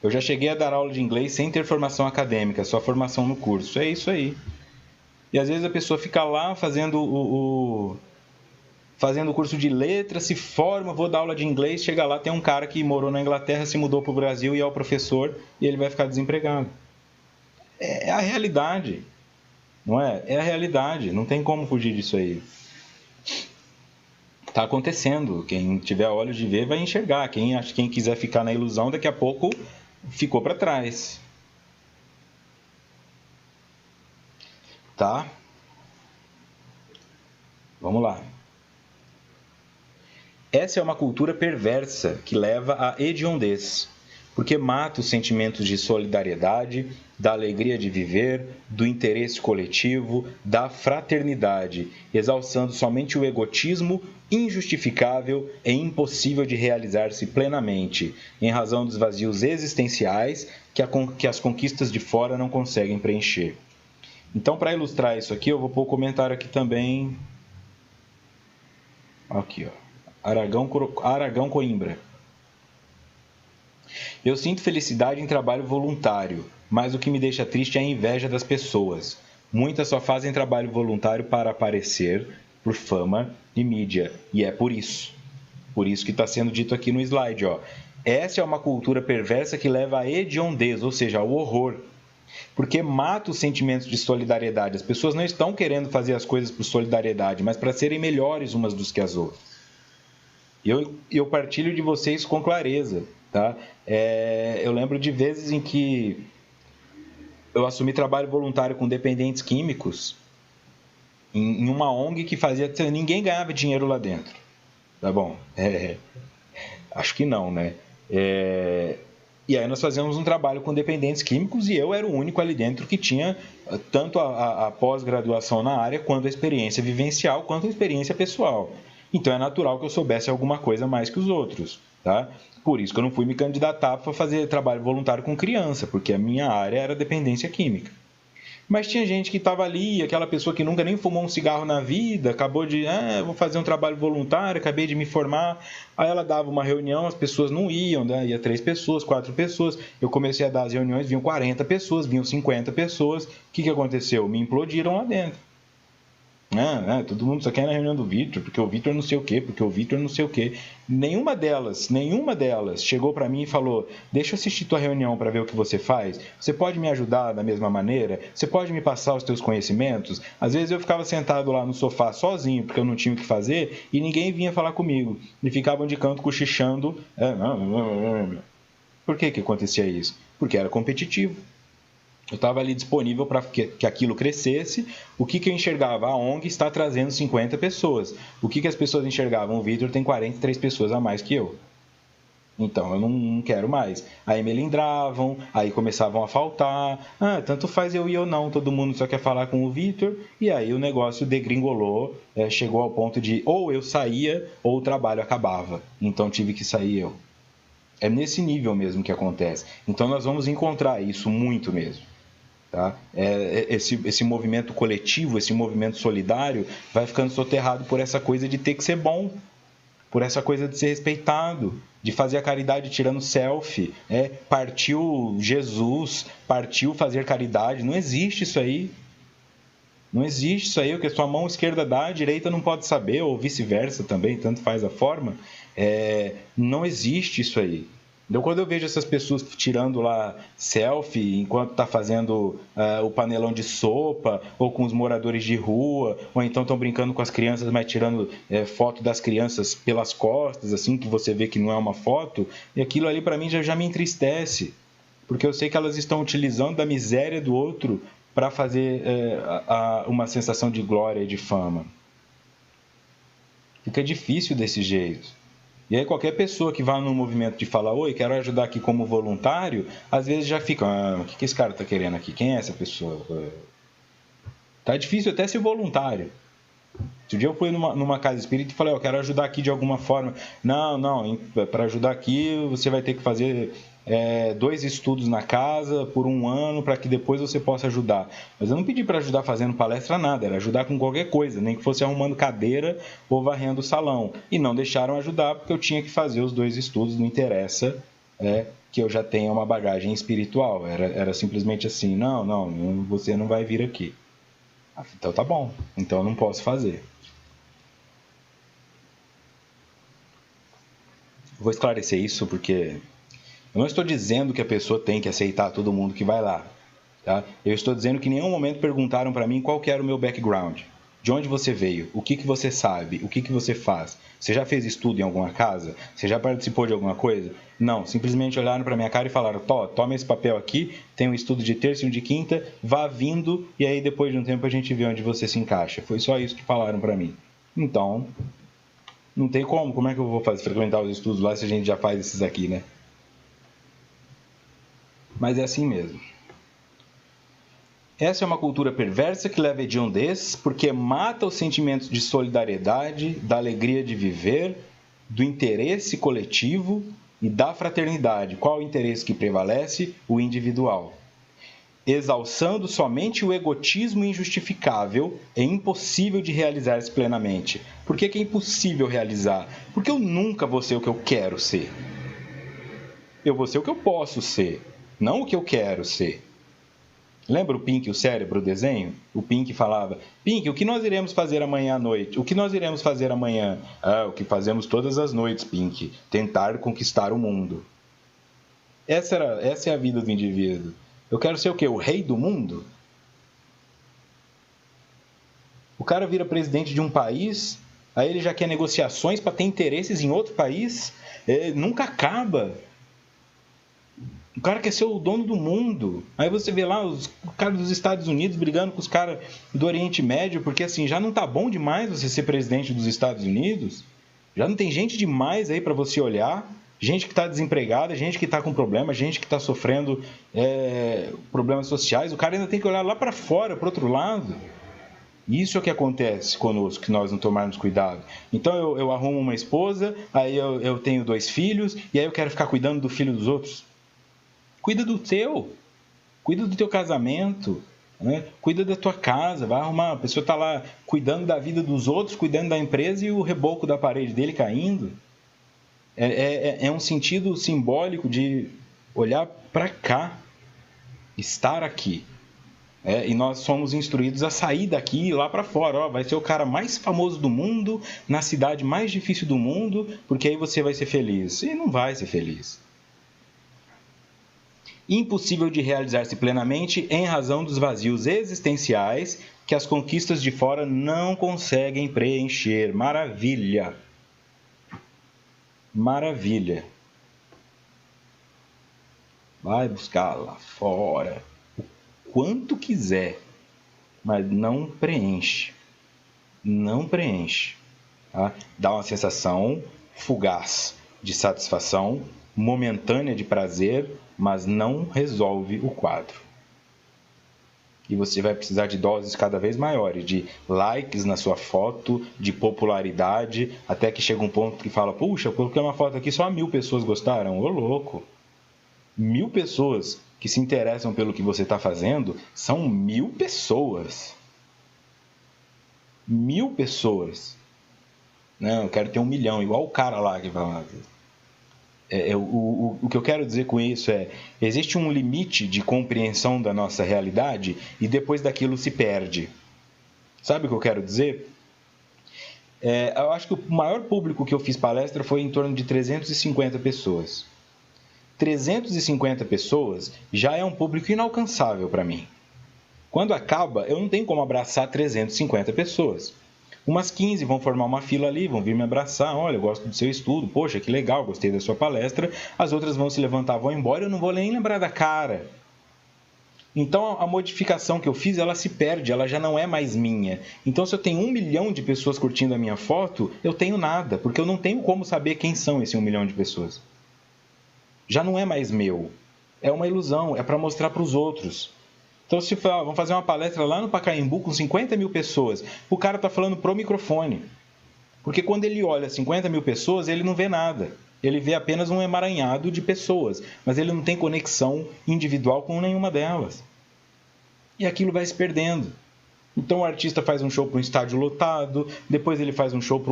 Eu já cheguei a dar aula de inglês sem ter formação acadêmica, só formação no curso. É isso aí. E às vezes a pessoa fica lá fazendo o curso de letras, se forma, vou dar aula de inglês, chega lá, tem um cara que morou na Inglaterra, se mudou para o Brasil e é o professor, e ele vai ficar desempregado. É a realidade. Não é? É a realidade, não tem como fugir disso aí. Está acontecendo, quem tiver olhos de ver vai enxergar, quem quiser ficar na ilusão, daqui a pouco ficou para trás. tá? Vamos lá. Essa é uma cultura perversa que leva à hediondez, porque mata os sentimentos de solidariedade, da alegria de viver, do interesse coletivo, da fraternidade, exalçando somente o egotismo injustificável e impossível de realizar-se plenamente, em razão dos vazios existenciais que as conquistas de fora não conseguem preencher. Então, para ilustrar isso aqui, eu vou pôr o comentário aqui também. Aqui, ó. Aragão Coimbra. Eu sinto felicidade em trabalho voluntário, mas o que me deixa triste é a inveja das pessoas. Muitas só fazem trabalho voluntário para aparecer, por fama e mídia, e é por isso que está sendo dito aqui no slide, ó. Essa é uma cultura perversa que leva à hediondez, ou seja, ao horror, porque mata os sentimentos de solidariedade. As pessoas não estão querendo fazer as coisas por solidariedade, mas para serem melhores umas do que as outras. Eu partilho de vocês com clareza, tá? Eu lembro de vezes em que eu assumi trabalho voluntário com dependentes químicos em uma ONG que fazia... Ninguém ganhava dinheiro lá dentro, tá bom? Acho que não, né? E aí nós fazíamos um trabalho com dependentes químicos e eu era o único ali dentro que tinha tanto a pós-graduação na área, quanto a experiência vivencial, quanto a experiência pessoal. Então é natural que eu soubesse alguma coisa mais que os outros, tá? Por isso que eu não fui me candidatar para fazer trabalho voluntário com criança, porque a minha área era dependência química. Mas tinha gente que estava ali, aquela pessoa que nunca nem fumou um cigarro na vida, acabou de, vou fazer um trabalho voluntário, acabei de me formar. Aí ela dava uma reunião, as pessoas não iam, né? Ia 3 pessoas, 4 pessoas. Eu comecei a dar as reuniões, vinham 40 pessoas, vinham 50 pessoas. O que aconteceu? Me implodiram lá dentro. Todo mundo só quer ir na reunião do Vitor, porque o Vitor não sei o quê, porque o Vitor não sei o quê. Nenhuma delas chegou para mim e falou: deixa eu assistir tua reunião para ver o que você faz. Você pode me ajudar da mesma maneira? Você pode me passar os teus conhecimentos? Às vezes eu ficava sentado lá no sofá sozinho, porque eu não tinha o que fazer, e ninguém vinha falar comigo. E ficavam de canto cochichando. Por que acontecia isso? Porque era competitivo. Eu estava ali disponível para que aquilo crescesse. O que eu enxergava? A ONG está trazendo 50 pessoas. O que as pessoas enxergavam? O Vitor tem 43 pessoas a mais que eu. Então, eu não quero mais. Aí melindravam, aí começavam a faltar. Tanto faz eu e eu não, todo mundo só quer falar com o Vitor. E aí o negócio degringolou, chegou ao ponto de ou eu saía ou o trabalho acabava. Então, tive que sair eu. É nesse nível mesmo que acontece. Então, nós vamos encontrar isso muito mesmo. Tá? Esse movimento coletivo, esse movimento solidário vai ficando soterrado por essa coisa de ter que ser bom, por essa coisa de ser respeitado, de fazer a caridade tirando selfie, partiu Jesus, partiu fazer caridade. Não existe isso aí. Não existe isso aí. O que a sua mão esquerda dá, a direita não pode saber, ou vice-versa também, tanto faz a forma. Não existe isso aí. Então, quando eu vejo essas pessoas tirando lá selfie enquanto está fazendo o panelão de sopa, ou com os moradores de rua, ou então estão brincando com as crianças, mas tirando foto das crianças pelas costas, assim, que você vê que não é uma foto, e aquilo ali para mim já me entristece, porque eu sei que elas estão utilizando da miséria do outro para fazer uma sensação de glória e de fama. Fica difícil desse jeito. E aí qualquer pessoa que vá no movimento de falar: oi, quero ajudar aqui como voluntário, às vezes já fica: o que esse cara está querendo aqui? Quem é essa pessoa? Tá difícil até ser voluntário. Outro dia eu fui numa casa espírita e falei: eu quero ajudar aqui de alguma forma. Não, para ajudar aqui você vai ter que fazer 2 estudos na casa por 1 ano para que depois você possa ajudar. Mas eu não pedi para ajudar fazendo palestra nada, era ajudar com qualquer coisa, nem que fosse arrumando cadeira ou varrendo o salão. E não deixaram ajudar porque eu tinha que fazer os 2 estudos, não interessa que eu já tenha uma bagagem espiritual. Era simplesmente assim: não, você não vai vir aqui. Então tá bom, então eu não posso fazer. Vou esclarecer isso porque eu não estou dizendo que a pessoa tem que aceitar todo mundo que vai lá. Tá? Eu estou dizendo que em nenhum momento perguntaram para mim qual que era o meu background. De onde você veio? O que você sabe? O que você faz? Você já fez estudo em alguma casa? Você já participou de alguma coisa? Não, simplesmente olharam para minha cara e falaram: toma esse papel aqui, tem um estudo de terça e um de quinta, vá vindo, e aí depois de um tempo a gente vê onde você se encaixa. Foi só isso que falaram para mim. Então, não tem como é que eu vou frequentar os estudos lá se a gente já faz esses aqui, né? Mas é assim mesmo. Essa é uma cultura perversa que leva à hediondez, porque mata os sentimentos de solidariedade, da alegria de viver, do interesse coletivo e da fraternidade. Qual o interesse que prevalece? O individual. Exalçando somente o egotismo injustificável, é impossível de realizar-se plenamente. Por que é impossível realizar? Porque eu nunca vou ser o que eu quero ser. Eu vou ser o que eu posso ser, não o que eu quero ser. Lembra o Pink, o cérebro, o desenho? O Pink falava: Pink, o que nós iremos fazer amanhã à noite? O que nós iremos fazer amanhã? O que fazemos todas as noites, Pink. Tentar conquistar o mundo. Essa é a vida do indivíduo. Eu quero ser o quê? O rei do mundo? O cara vira presidente de um país, aí ele já quer negociações para ter interesses em outro país? Nunca acaba. O cara quer ser o dono do mundo. Aí você vê lá os caras dos Estados Unidos brigando com os caras do Oriente Médio, porque assim, já não tá bom demais você ser presidente dos Estados Unidos? Já não tem gente demais aí para você olhar? Gente que está desempregada, gente que está com problema, gente que está sofrendo problemas sociais. O cara ainda tem que olhar lá para fora, para o outro lado. Isso é o que acontece conosco, que nós não tomarmos cuidado. Então eu arrumo uma esposa, aí eu tenho 2 filhos, e aí eu quero ficar cuidando do filho dos outros. Cuida do teu. Cuida do teu casamento. Né? Cuida da tua casa. Vai arrumar. A pessoa está lá cuidando da vida dos outros, cuidando da empresa e o reboco da parede dele caindo. É um sentido simbólico de olhar para cá. Estar aqui. E nós somos instruídos a sair daqui e ir lá para fora. Vai ser o cara mais famoso do mundo, na cidade mais difícil do mundo, porque aí você vai ser feliz. E não vai ser feliz. Impossível de realizar-se plenamente em razão dos vazios existenciais que as conquistas de fora não conseguem preencher. Maravilha! Maravilha! Vai buscar lá fora o quanto quiser, mas não preenche. Não preenche. Tá? Dá uma sensação fugaz de satisfação, momentânea de prazer, mas não resolve o quadro. E você vai precisar de doses cada vez maiores, de likes na sua foto, de popularidade, até que chega um ponto que fala: puxa, eu coloquei uma foto aqui, só 1000 pessoas gostaram. Ô louco! 1000 pessoas que se interessam pelo que você está fazendo são 1000 pessoas. 1000 pessoas. Não, eu quero ter 1 milhão, igual o cara lá que fala. O que eu quero dizer com isso existe um limite de compreensão da nossa realidade e depois daquilo se perde. Sabe o que eu quero dizer? Eu acho que o maior público que eu fiz palestra foi em torno de 350 pessoas. 350 pessoas já é um público inalcançável para mim. Quando acaba, eu não tenho como abraçar 350 pessoas. Umas 15 vão formar uma fila ali, vão vir me abraçar. Olha, eu gosto do seu estudo. Poxa, que legal, gostei da sua palestra. As outras vão se levantar, vão embora. Eu não vou nem lembrar da cara. Então, a modificação que eu fiz, ela se perde. Ela já não é mais minha. Então, se eu tenho 1 milhão de pessoas curtindo a minha foto, eu tenho nada. Porque eu não tenho como saber quem são esse 1 milhão de pessoas. Já não é mais meu. É uma ilusão. É para mostrar para os outros. Então, se vamos fazer uma palestra lá no Pacaembu com 50 mil pessoas, o cara está falando pro microfone. Porque quando ele olha 50 mil pessoas, ele não vê nada. Ele vê apenas um emaranhado de pessoas, mas ele não tem conexão individual com nenhuma delas. E aquilo vai se perdendo. Então o artista faz um show para um estádio lotado, depois ele faz um show para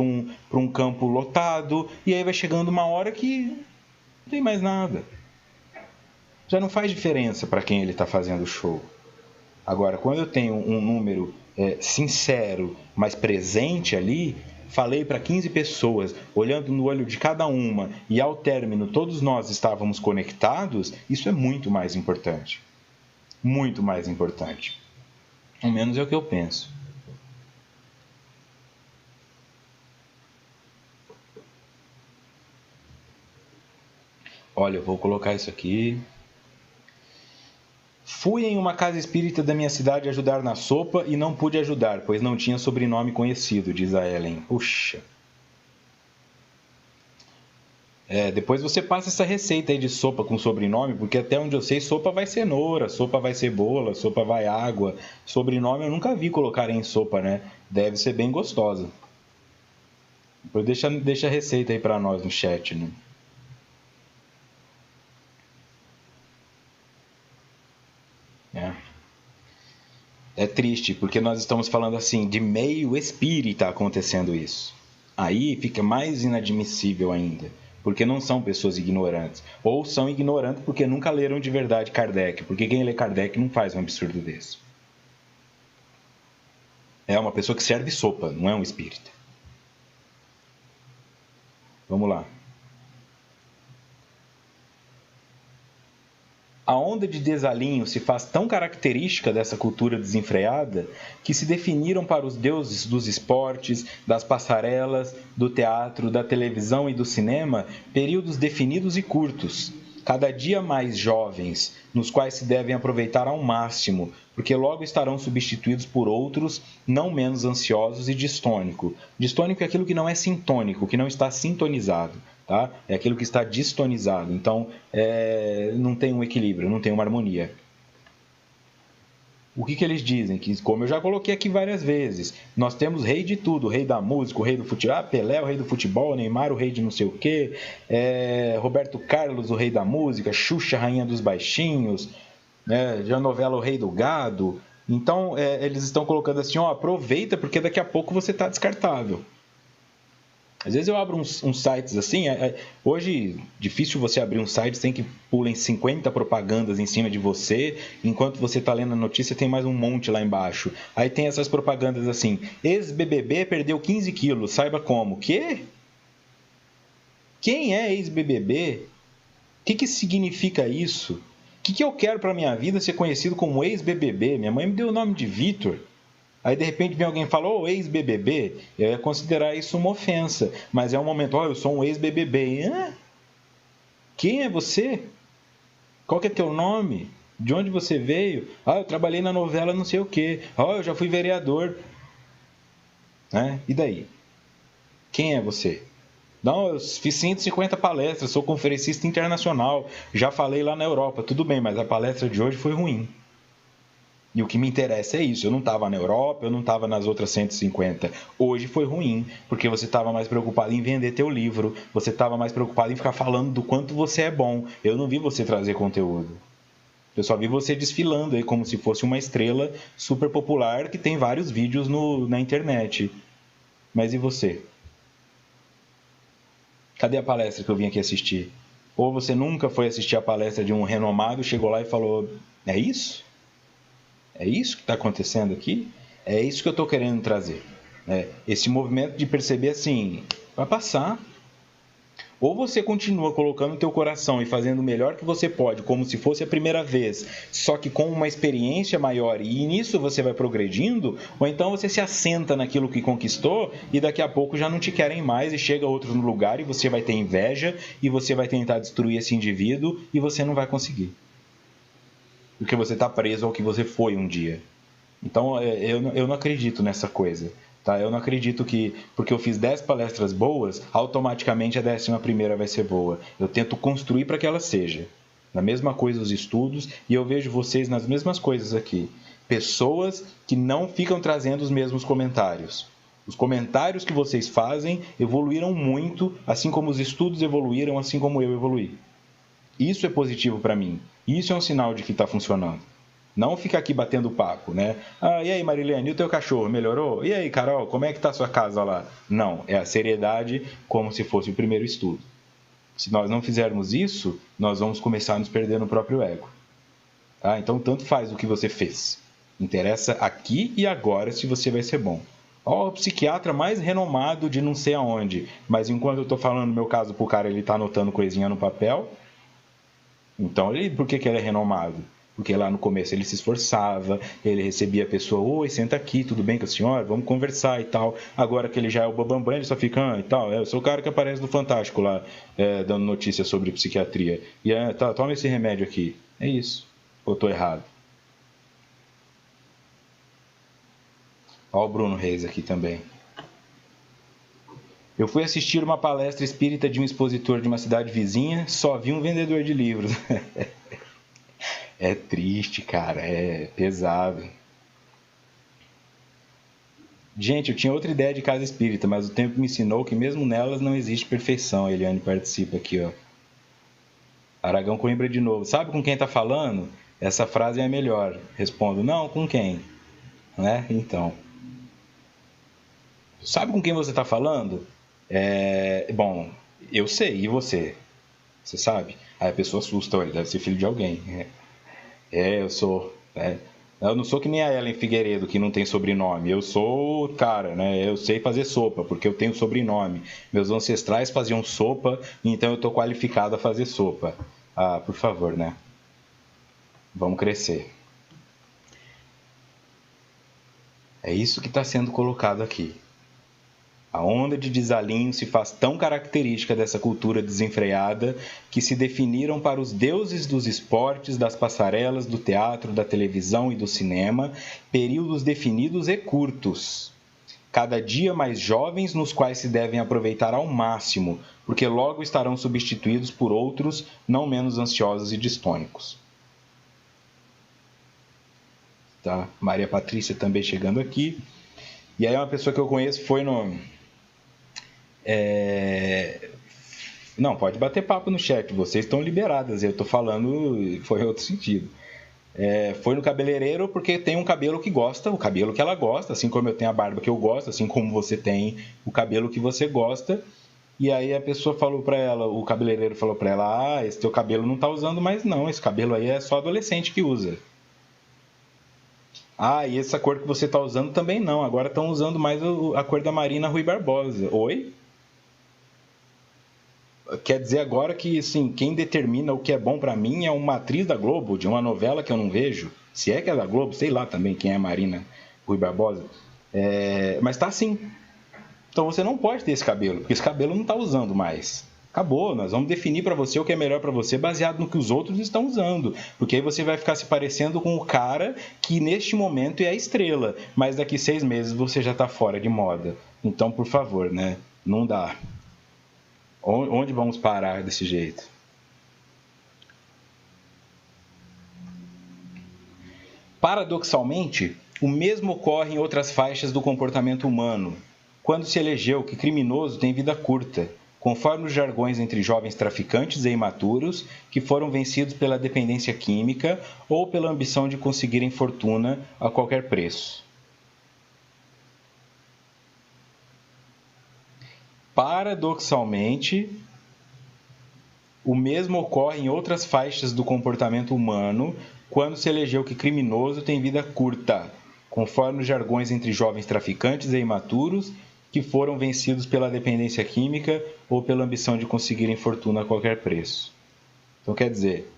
um campo lotado, e aí vai chegando uma hora que não tem mais nada. Já não faz diferença para quem ele está fazendo o show. Agora, quando eu tenho um número sincero, mas presente ali, falei para 15 pessoas, olhando no olho de cada uma, e ao término todos nós estávamos conectados, isso é muito mais importante. Muito mais importante. Ao menos é o que eu penso. Olha, eu vou colocar isso aqui. Fui em uma casa espírita da minha cidade ajudar na sopa e não pude ajudar, pois não tinha sobrenome conhecido, diz a Ellen. Puxa. Depois você passa essa receita aí de sopa com sobrenome, porque até onde eu sei, sopa vai cenoura, sopa vai cebola, sopa vai água. Sobrenome eu nunca vi colocar em sopa, né? Deve ser bem gostosa. Depois deixa a receita aí pra nós no chat, né? É triste, porque nós estamos falando assim, de meio espírita acontecendo isso. Aí fica mais inadmissível ainda, porque não são pessoas ignorantes. Ou são ignorantes porque nunca leram de verdade Kardec, porque quem lê Kardec não faz um absurdo desse. É uma pessoa que serve sopa, não é um espírita. Vamos lá. A onda de desalinho se faz tão característica dessa cultura desenfreada que se definiram para os deuses dos esportes, das passarelas, do teatro, da televisão e do cinema períodos definidos e curtos, cada dia mais jovens, nos quais se devem aproveitar ao máximo, porque logo estarão substituídos por outros não menos ansiosos e distônico. Distônico é aquilo que não é sintônico, que não está sintonizado. Tá? É aquilo que está distonizado. Então, não tem um equilíbrio, não tem uma harmonia. O que eles dizem? Que, como eu já coloquei aqui várias vezes, nós temos rei de tudo, o rei da música, o rei do futebol, Pelé, o rei do futebol, Neymar, o rei de não sei o quê, Roberto Carlos, o rei da música, Xuxa, rainha dos baixinhos, já novela O Rei do Gado. Então, eles estão colocando assim, aproveita porque daqui a pouco você está descartável. Às vezes eu abro uns sites assim, hoje difícil você abrir um site sem que pulem 50 propagandas em cima de você, enquanto você está lendo a notícia tem mais um monte lá embaixo. Aí tem essas propagandas assim, ex-BBB perdeu 15 quilos, saiba como. Quê? Quem é ex-BBB? O que significa isso? O que eu quero para minha vida ser conhecido como ex-BBB? Minha mãe me deu o nome de Vitor. Aí de repente vem alguém e fala, ex-BBB, eu ia considerar isso uma ofensa, mas é um momento, eu sou um ex-BBB. Quem é você? Qual que é teu nome? De onde você veio? Eu trabalhei na novela não sei o quê. Eu já fui vereador. E daí? Quem é você? Não, eu fiz 150 palestras, sou conferencista internacional, já falei lá na Europa. Tudo bem, mas a palestra de hoje foi ruim. E o que me interessa é isso. Eu não estava na Europa, eu não estava nas outras 150. Hoje foi ruim, porque você estava mais preocupado em vender teu livro, você estava mais preocupado em ficar falando do quanto você é bom. Eu não vi você trazer conteúdo. Eu só vi você desfilando aí como se fosse uma estrela super popular que tem vários vídeos na internet. Mas e você? Cadê a palestra que eu vim aqui assistir? Ou você nunca foi assistir a palestra de um renomado, chegou lá e falou, é isso? É isso que está acontecendo aqui? É isso que eu estou querendo trazer. Esse movimento de perceber assim, vai passar. Ou você continua colocando o teu coração e fazendo o melhor que você pode, como se fosse a primeira vez, só que com uma experiência maior e nisso você vai progredindo, ou então você se assenta naquilo que conquistou e daqui a pouco já não te querem mais e chega outro no lugar e você vai ter inveja e você vai tentar destruir esse indivíduo e você não vai conseguir. Porque você está preso ao que você foi um dia. Então, eu não acredito nessa coisa. Tá? Eu não acredito que, porque eu fiz 10 palestras boas, automaticamente a 11ª vai ser boa. Eu tento construir para que ela seja. Na mesma coisa os estudos, e eu vejo vocês nas mesmas coisas aqui. Pessoas que não ficam trazendo os mesmos comentários. Os comentários que vocês fazem evoluíram muito, assim como os estudos evoluíram, assim como eu evoluí. Isso é positivo para mim. Isso é um sinal de que está funcionando. Não fica aqui batendo papo, né? E aí, Marilene, e o teu cachorro, melhorou? E aí, Carol, como é que tá a sua casa lá? Não, é a seriedade como se fosse o primeiro estudo. Se nós não fizermos isso, nós vamos começar a nos perder no próprio ego. Então, tanto faz o que você fez. Interessa aqui e agora se você vai ser bom. O psiquiatra mais renomado de não sei aonde. Mas enquanto eu estou falando no meu caso pro cara, ele está anotando coisinha no papel. Então, por que ele é renomado? porque lá no começo ele se esforçava, ele recebia a pessoa, oi, senta aqui, tudo bem com a senhora? Vamos conversar e tal. Agora que ele já é o bambambam, ele só fica, e tal, eu sou o cara que aparece no Fantástico lá, dando notícias sobre psiquiatria. E, tá, toma esse remédio aqui. É isso. Ou tô errado? Olha o Bruno Reis aqui também. Eu fui assistir uma palestra espírita de um expositor de uma cidade vizinha, só vi um vendedor de livros. É triste, cara, é pesado. Gente, eu tinha outra ideia de casa espírita, mas o tempo me ensinou que mesmo nelas não existe perfeição. A Eliane participa aqui, ó. Aragão Coimbra de novo. Sabe com quem tá falando? Essa frase é melhor. Respondo, não, com quem? Né? Então. Sabe com quem você tá falando? Bom, eu sei, e você? Você sabe? Aí a pessoa assusta, olha, deve ser filho de alguém. Eu sou. Eu não sou que nem a Ellen Figueiredo, que não tem sobrenome. Eu sou cara, né? Eu sei fazer sopa, porque eu tenho sobrenome. Meus ancestrais faziam sopa, então eu estou qualificado a fazer sopa. Ah, por favor, né? Vamos crescer. É isso que está sendo colocado aqui. A onda de desalinho se faz tão característica dessa cultura desenfreada que se definiram para os deuses dos esportes, das passarelas, do teatro, da televisão e do cinema períodos definidos e curtos, cada dia mais jovens, nos quais se devem aproveitar ao máximo, porque logo estarão substituídos por outros não menos ansiosos e distônicos. Tá? Maria Patrícia também chegando aqui. E aí uma pessoa que eu conheço foi no... Não, pode bater papo no chat, vocês estão liberadas, eu estou falando, foi em outro sentido. Foi no cabeleireiro porque tem um cabelo que gosta, o cabelo que ela gosta, assim como eu tenho a barba que eu gosto, assim como você tem o cabelo que você gosta. E aí a pessoa falou para ela, o cabeleireiro falou para ela, esse teu cabelo não tá usando mais não, esse cabelo aí é só adolescente que usa. E essa cor que você tá usando também não, agora estão usando mais a cor da Marina Rui Barbosa. Oi? Quer dizer agora que, assim, quem determina o que é bom para mim é uma atriz da Globo, de uma novela que eu não vejo. Se é que é da Globo, sei lá também quem é Marina Rui Barbosa. Mas tá assim. Então você não pode ter esse cabelo, porque esse cabelo não tá usando mais. Acabou, nós vamos definir para você o que é melhor para você baseado no que os outros estão usando. Porque aí você vai ficar se parecendo com o cara que neste momento é a estrela, mas daqui 6 meses você já tá fora de moda. Então, por favor, né? Não dá. Onde vamos parar desse jeito? Paradoxalmente, o mesmo ocorre em outras faixas do comportamento humano, quando se elegeu que criminoso tem vida curta, conforme os jargões entre jovens traficantes e imaturos que foram vencidos pela dependência química ou pela ambição de conseguirem fortuna a qualquer preço. Paradoxalmente, o mesmo ocorre em outras faixas do comportamento humano quando se elegeu que criminoso tem vida curta, conforme os jargões entre jovens traficantes e imaturos que foram vencidos pela dependência química ou pela ambição de conseguirem fortuna a qualquer preço. Então, quer dizer,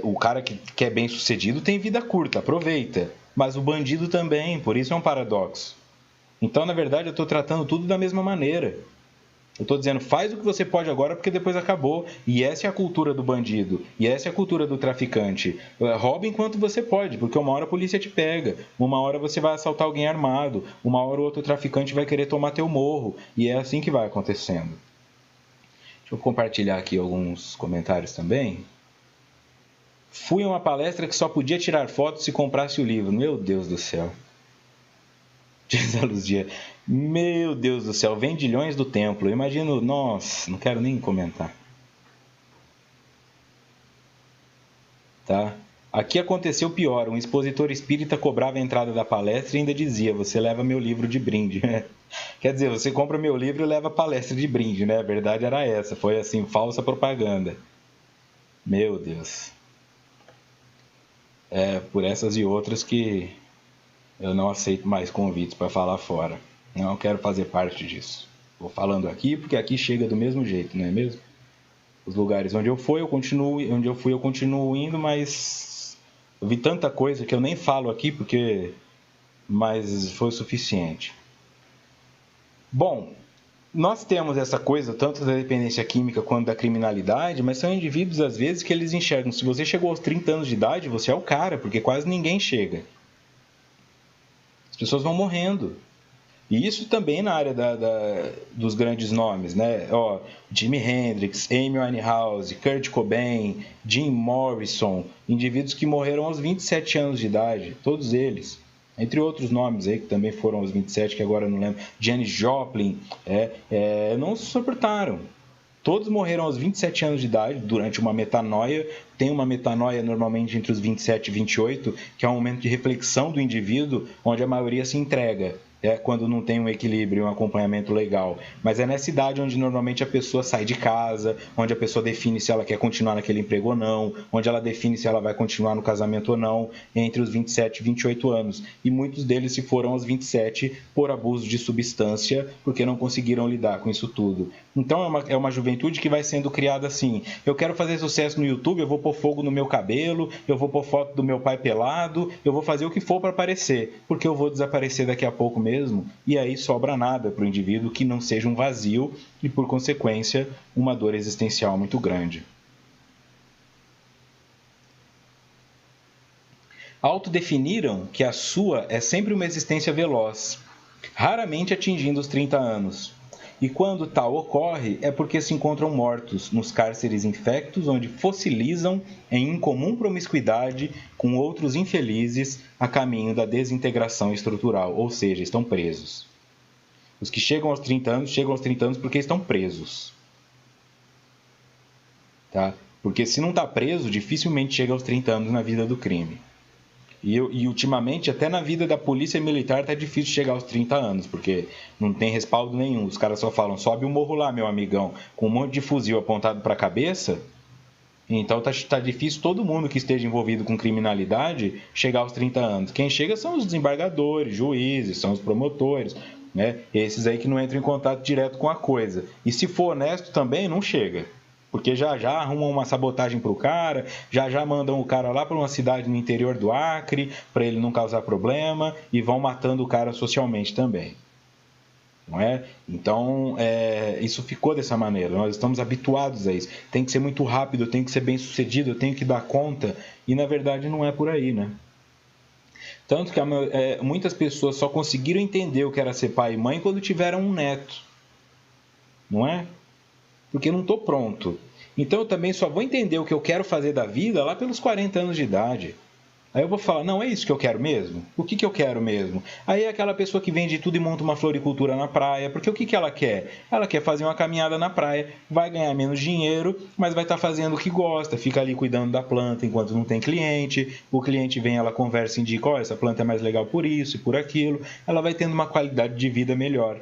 o cara que é bem sucedido tem vida curta, aproveita, mas o bandido também, por isso é um paradoxo. Então, na verdade, eu estou tratando tudo da mesma maneira. Eu estou dizendo, faz o que você pode agora porque depois acabou. E essa é a cultura do bandido. E essa é a cultura do traficante. Rouba enquanto você pode, porque uma hora a polícia te pega. Uma hora você vai assaltar alguém armado. Uma hora o outro traficante vai querer tomar teu morro. E é assim que vai acontecendo. Deixa eu compartilhar aqui alguns comentários também. Fui a uma palestra que só podia tirar fotos se comprasse o livro. Meu Deus do céu. Diz a Luzia, meu Deus do céu, vendilhões do templo. Eu imagino, nossa, não quero nem comentar. Tá? Aqui aconteceu pior, um expositor espírita cobrava a entrada da palestra e ainda dizia, você leva meu livro de brinde. Quer dizer, você compra meu livro e leva a palestra de brinde, né? A verdade era essa, foi assim, falsa propaganda. Meu Deus. Por essas e outras que eu não aceito mais convites para falar fora. Não quero fazer parte disso. Vou falando aqui porque aqui chega do mesmo jeito, não é mesmo? Os lugares onde eu fui, eu continuo indo, mas Eu vi tanta coisa que eu nem falo aqui, mas foi o suficiente. Bom, nós temos essa coisa, tanto da dependência química quanto da criminalidade, mas são indivíduos, às vezes, que eles enxergam. Se você chegou aos 30 anos de idade, você é o cara, porque quase ninguém chega. As pessoas vão morrendo. E isso também na área dos grandes nomes, né? Jimi Hendrix, Amy Winehouse, Kurt Cobain, Jim Morrison, indivíduos que morreram aos 27 anos de idade, todos eles. Entre outros nomes aí que também foram aos 27, que agora eu não lembro. Janis Joplin, não suportaram. Todos morreram aos 27 anos de idade durante uma metanoia. Tem uma metanoia normalmente entre os 27 e 28, que é um momento de reflexão do indivíduo, onde a maioria se entrega. Quando não tem um equilíbrio, um acompanhamento legal. Mas é nessa idade onde normalmente a pessoa sai de casa, onde a pessoa define se ela quer continuar naquele emprego ou não, onde ela define se ela vai continuar no casamento ou não, entre os 27 e 28 anos. E muitos deles se foram aos 27 por abuso de substância, porque não conseguiram lidar com isso tudo. Então é uma juventude que vai sendo criada assim. Eu quero fazer sucesso no YouTube, eu vou pôr fogo no meu cabelo, eu vou pôr foto do meu pai pelado, eu vou fazer o que for para aparecer, porque eu vou desaparecer daqui a pouco mesmo. E aí sobra nada para o indivíduo que não seja um vazio e, por consequência, uma dor existencial muito grande. Autodefiniram que a sua é sempre uma existência veloz, raramente atingindo os 30 anos. E quando tal ocorre, é porque se encontram mortos nos cárceres infectos, onde fossilizam em incomum promiscuidade com outros infelizes a caminho da desintegração estrutural, ou seja, estão presos. Os que chegam aos 30 anos porque estão presos. Tá? Porque se não está preso, dificilmente chega aos 30 anos na vida do crime. E ultimamente, até na vida da polícia militar, está difícil chegar aos 30 anos, porque não tem respaldo nenhum. Os caras só falam, sobe o morro lá, meu amigão, com um monte de fuzil apontado para a cabeça. Então tá difícil todo mundo que esteja envolvido com criminalidade chegar aos 30 anos. Quem chega são os desembargadores, juízes, são os promotores, né? Esses aí que não entram em contato direto com a coisa. E se for honesto também, não chega. Porque já arrumam uma sabotagem para o cara, já mandam o cara lá para uma cidade no interior do Acre, para ele não causar problema, e vão matando o cara socialmente também. Não é? Então, isso ficou dessa maneira. Nós estamos habituados a isso. Tem que ser muito rápido, tem que ser bem sucedido, eu tenho que dar conta. E, na verdade, não é por aí, né? Tanto que muitas pessoas só conseguiram entender o que era ser pai e mãe quando tiveram um neto. Não é? Porque eu não estou pronto. Então eu também só vou entender o que eu quero fazer da vida lá pelos 40 anos de idade. Aí eu vou falar, não, é isso que eu quero mesmo? O que eu quero mesmo? Aí é aquela pessoa que vende tudo e monta uma floricultura na praia, porque o que ela quer? Ela quer fazer uma caminhada na praia, vai ganhar menos dinheiro, mas vai estar fazendo o que gosta, fica ali cuidando da planta enquanto não tem cliente, o cliente vem, ela conversa e indica, essa planta é mais legal por isso e por aquilo, ela vai tendo uma qualidade de vida melhor.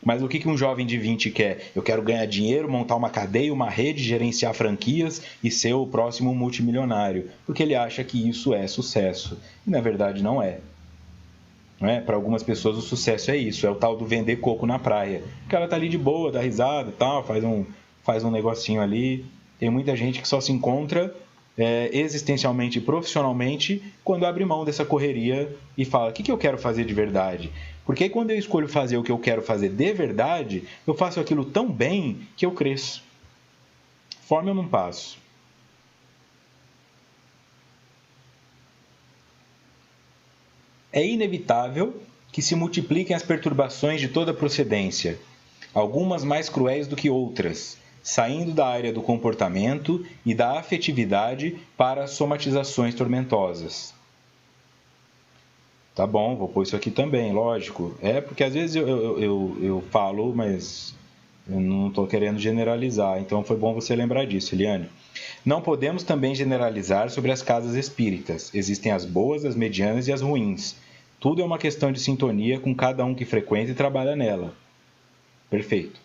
Mas o que um jovem de 20 quer? Eu quero ganhar dinheiro, montar uma cadeia, uma rede, gerenciar franquias e ser o próximo multimilionário, porque ele acha que isso é sucesso. E na verdade não é. Não é? Para algumas pessoas o sucesso é isso, é o tal do vender coco na praia. O cara tá ali de boa, dá risada e tal, faz um negocinho ali. Tem muita gente que só se encontra existencialmente e profissionalmente quando abre mão dessa correria e fala, o que eu quero fazer de verdade? Porque quando eu escolho fazer o que eu quero fazer de verdade, eu faço aquilo tão bem que eu cresço. Fome eu não passo. É inevitável que se multipliquem as perturbações de toda procedência, algumas mais cruéis do que outras, saindo da área do comportamento e da afetividade para as somatizações tormentosas. Tá bom, vou pôr isso aqui também, lógico. Porque às vezes eu falo, mas eu não estou querendo generalizar. Então foi bom você lembrar disso, Eliane. Não podemos também generalizar sobre as casas espíritas. Existem as boas, as medianas e as ruins. Tudo é uma questão de sintonia com cada um que frequenta e trabalha nela. Perfeito.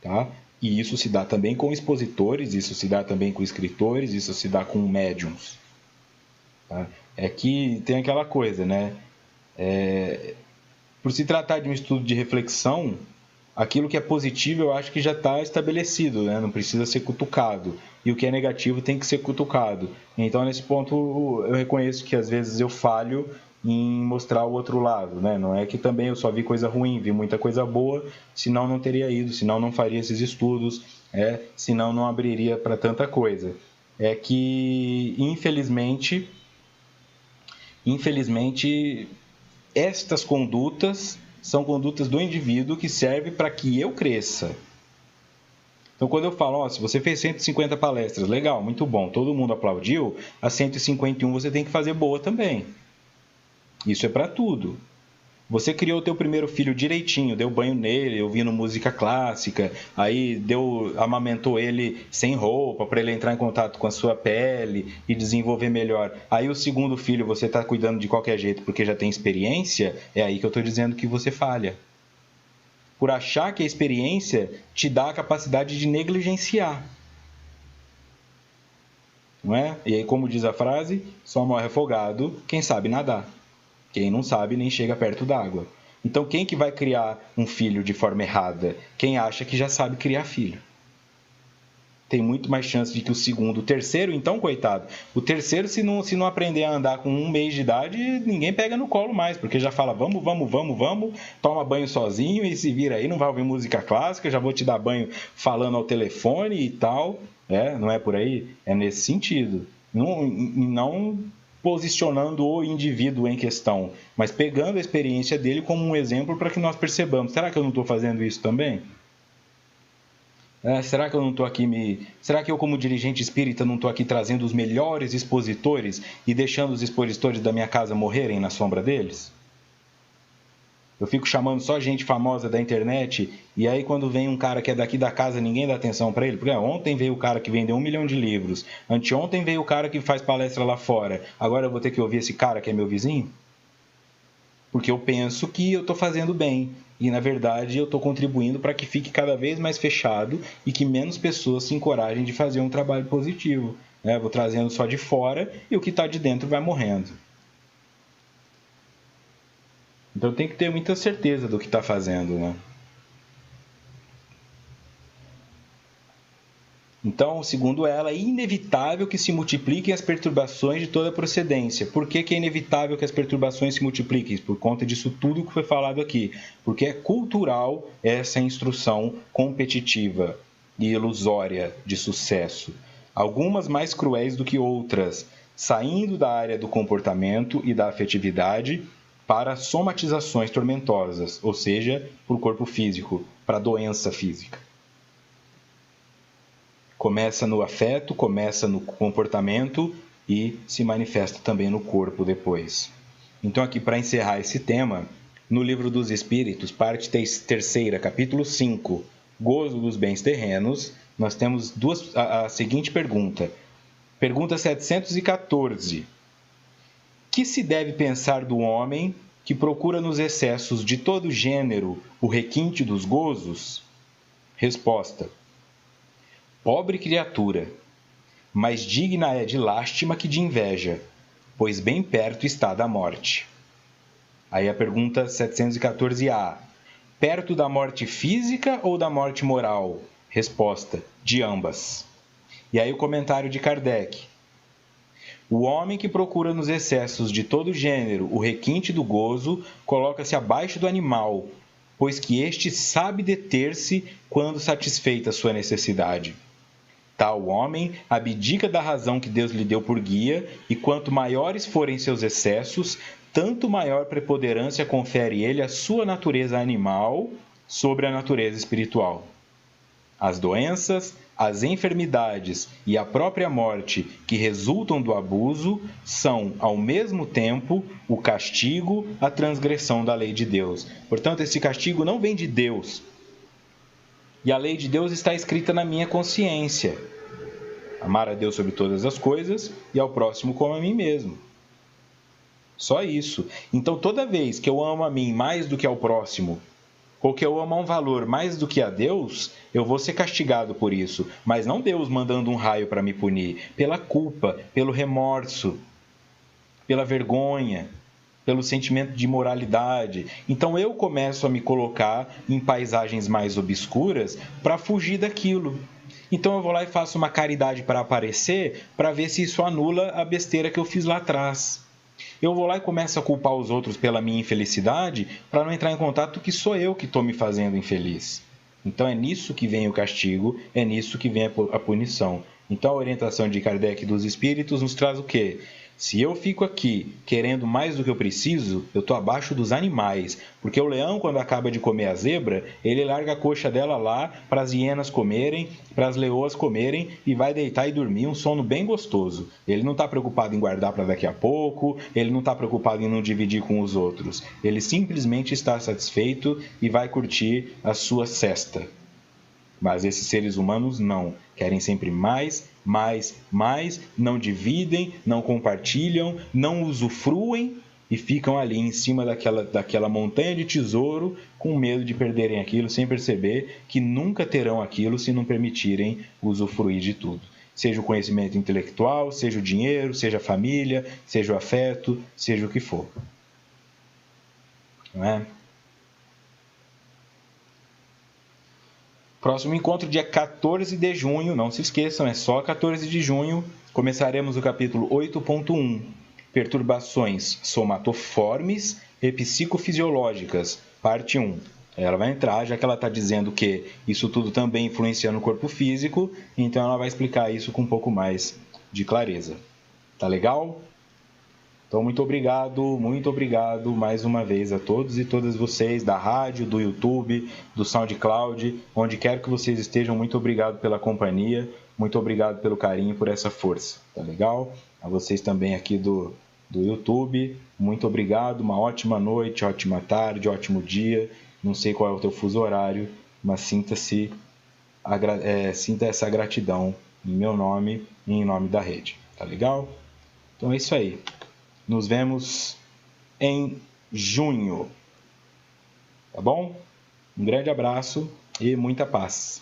Tá? E isso se dá também com expositores, isso se dá também com escritores, isso se dá com médiums. Tá? É que tem aquela coisa, né? Por se tratar de um estudo de reflexão, aquilo que é positivo eu acho que já está estabelecido, né? Não precisa ser cutucado. E o que é negativo tem que ser cutucado. Então, nesse ponto, eu reconheço que às vezes eu falho em mostrar o outro lado, né? Não é que também eu só vi coisa ruim, vi muita coisa boa, senão não teria ido, senão não faria esses estudos, senão não abriria para tanta coisa. É que, infelizmente, estas condutas são condutas do indivíduo que servem para que eu cresça. Então, quando eu falo, se você fez 150 palestras, legal, muito bom, todo mundo aplaudiu, a 151 você tem que fazer boa também. Isso é para tudo. Você criou o teu primeiro filho direitinho, deu banho nele, ouvindo música clássica, aí amamentou ele sem roupa para ele entrar em contato com a sua pele e desenvolver melhor. Aí o segundo filho você está cuidando de qualquer jeito porque já tem experiência, é aí que eu estou dizendo que você falha. Por achar que a experiência te dá a capacidade de negligenciar. Não é? E aí, como diz a frase, só morre afogado quem sabe nadar. Quem não sabe nem chega perto d'água. Então, quem que vai criar um filho de forma errada? Quem acha que já sabe criar filho. Tem muito mais chance de que o terceiro, então, coitado. O terceiro, se não aprender a andar com 1 mês de idade, ninguém pega no colo mais, porque já fala, vamos, toma banho sozinho e se vira aí, não vai ouvir música clássica, já vou te dar banho falando ao telefone e tal. Não é por aí? É nesse sentido. Não posicionando o indivíduo em questão, mas pegando a experiência dele como um exemplo para que nós percebamos, será que eu não estou fazendo isso também? Será que eu não estou aqui Será que eu, como dirigente espírita, não estou aqui trazendo os melhores expositores e deixando os expositores da minha casa morrerem na sombra deles? Eu fico chamando só gente famosa da internet e aí quando vem um cara que é daqui da casa, ninguém dá atenção para ele. Porque ontem veio o cara que vendeu 1 milhão de livros, anteontem veio o cara que faz palestra lá fora, agora eu vou ter que ouvir esse cara que é meu vizinho? Porque eu penso que eu estou fazendo bem e, na verdade, eu estou contribuindo para que fique cada vez mais fechado e que menos pessoas se encorajem de fazer um trabalho positivo. Vou trazendo só de fora e o que está de dentro vai morrendo. Então tem que ter muita certeza do que está fazendo, né? Então, segundo ela, é inevitável que se multipliquem as perturbações de toda procedência. Por que é inevitável que as perturbações se multipliquem? Por conta disso tudo que foi falado aqui. Porque é cultural essa instrução competitiva e ilusória de sucesso. Algumas mais cruéis do que outras, saindo da área do comportamento e da afetividade para somatizações tormentosas, ou seja, para o corpo físico, para a doença física. Começa no afeto, começa no comportamento e se manifesta também no corpo depois. Então, aqui para encerrar esse tema, no Livro dos Espíritos, parte 3ª, capítulo 5, Gozo dos Bens Terrenos, nós temos a seguinte pergunta. Pergunta 714. Que se deve pensar do homem que procura nos excessos de todo gênero o requinte dos gozos? Resposta. Pobre criatura, mais digna é de lástima que de inveja, pois bem perto está da morte. Aí a pergunta 714A. Perto da morte física ou da morte moral? Resposta. De ambas. E aí o comentário de Kardec. O homem que procura nos excessos de todo gênero o requinte do gozo coloca-se abaixo do animal, pois que este sabe deter-se quando satisfeita sua necessidade. Tal homem abdica da razão que Deus lhe deu por guia, e quanto maiores forem seus excessos, tanto maior preponderância confere ele à sua natureza animal sobre a natureza espiritual. As doenças, as enfermidades e a própria morte que resultam do abuso são, ao mesmo tempo, o castigo à transgressão da lei de Deus. Portanto, esse castigo não vem de Deus. E a lei de Deus está escrita na minha consciência. Amar a Deus sobre todas as coisas e ao próximo como a mim mesmo. Só isso. Então, toda vez que eu amo a mim mais do que ao próximo, ou que eu amo um valor mais do que a Deus, eu vou ser castigado por isso. Mas não Deus mandando um raio para me punir. Pela culpa, pelo remorso, pela vergonha. pelo sentimento de moralidade. Então eu começo a me colocar em paisagens mais obscuras para fugir daquilo. Então eu vou lá e faço uma caridade para aparecer, para ver se isso anula a besteira que eu fiz lá atrás. Eu vou lá e começo a culpar os outros pela minha infelicidade, para não entrar em contato que sou eu que estou me fazendo infeliz. Então é nisso que vem o castigo, é nisso que vem a punição. Então a orientação de Kardec dos espíritos nos traz o quê? Se eu fico aqui querendo mais do que eu preciso, eu estou abaixo dos animais. Porque o leão, quando acaba de comer a zebra, ele larga a coxa dela lá para as hienas comerem, para as leoas comerem e vai deitar e dormir um sono bem gostoso. Ele não está preocupado em guardar para daqui a pouco, ele não está preocupado em não dividir com os outros. Ele simplesmente está satisfeito e vai curtir a sua cesta. Mas esses seres humanos não. Querem sempre mais, mais, mais, não dividem, não compartilham, não usufruem e ficam ali em cima daquela montanha de tesouro com medo de perderem aquilo, sem perceber que nunca terão aquilo se não permitirem usufruir de tudo. Seja o conhecimento intelectual, seja o dinheiro, seja a família, seja o afeto, seja o que for. Não é? Próximo encontro, dia 14 de junho, não se esqueçam, é só 14 de junho, começaremos o capítulo 8.1, Perturbações somatoformes e psicofisiológicas, parte 1. Ela vai entrar, já que ela está dizendo que isso tudo também influencia no corpo físico, então ela vai explicar isso com um pouco mais de clareza. Tá legal? Então, muito obrigado mais uma vez a todos e todas vocês da rádio, do YouTube, do SoundCloud, onde quer que vocês estejam, muito obrigado pela companhia, muito obrigado pelo carinho, por essa força, tá legal? A vocês também aqui do YouTube, muito obrigado, uma ótima noite, ótima tarde, ótimo dia, não sei qual é o teu fuso horário, mas sinta essa gratidão em meu nome e em nome da rede, tá legal? Então é isso aí. Nos vemos em junho, tá bom? Um grande abraço e muita paz.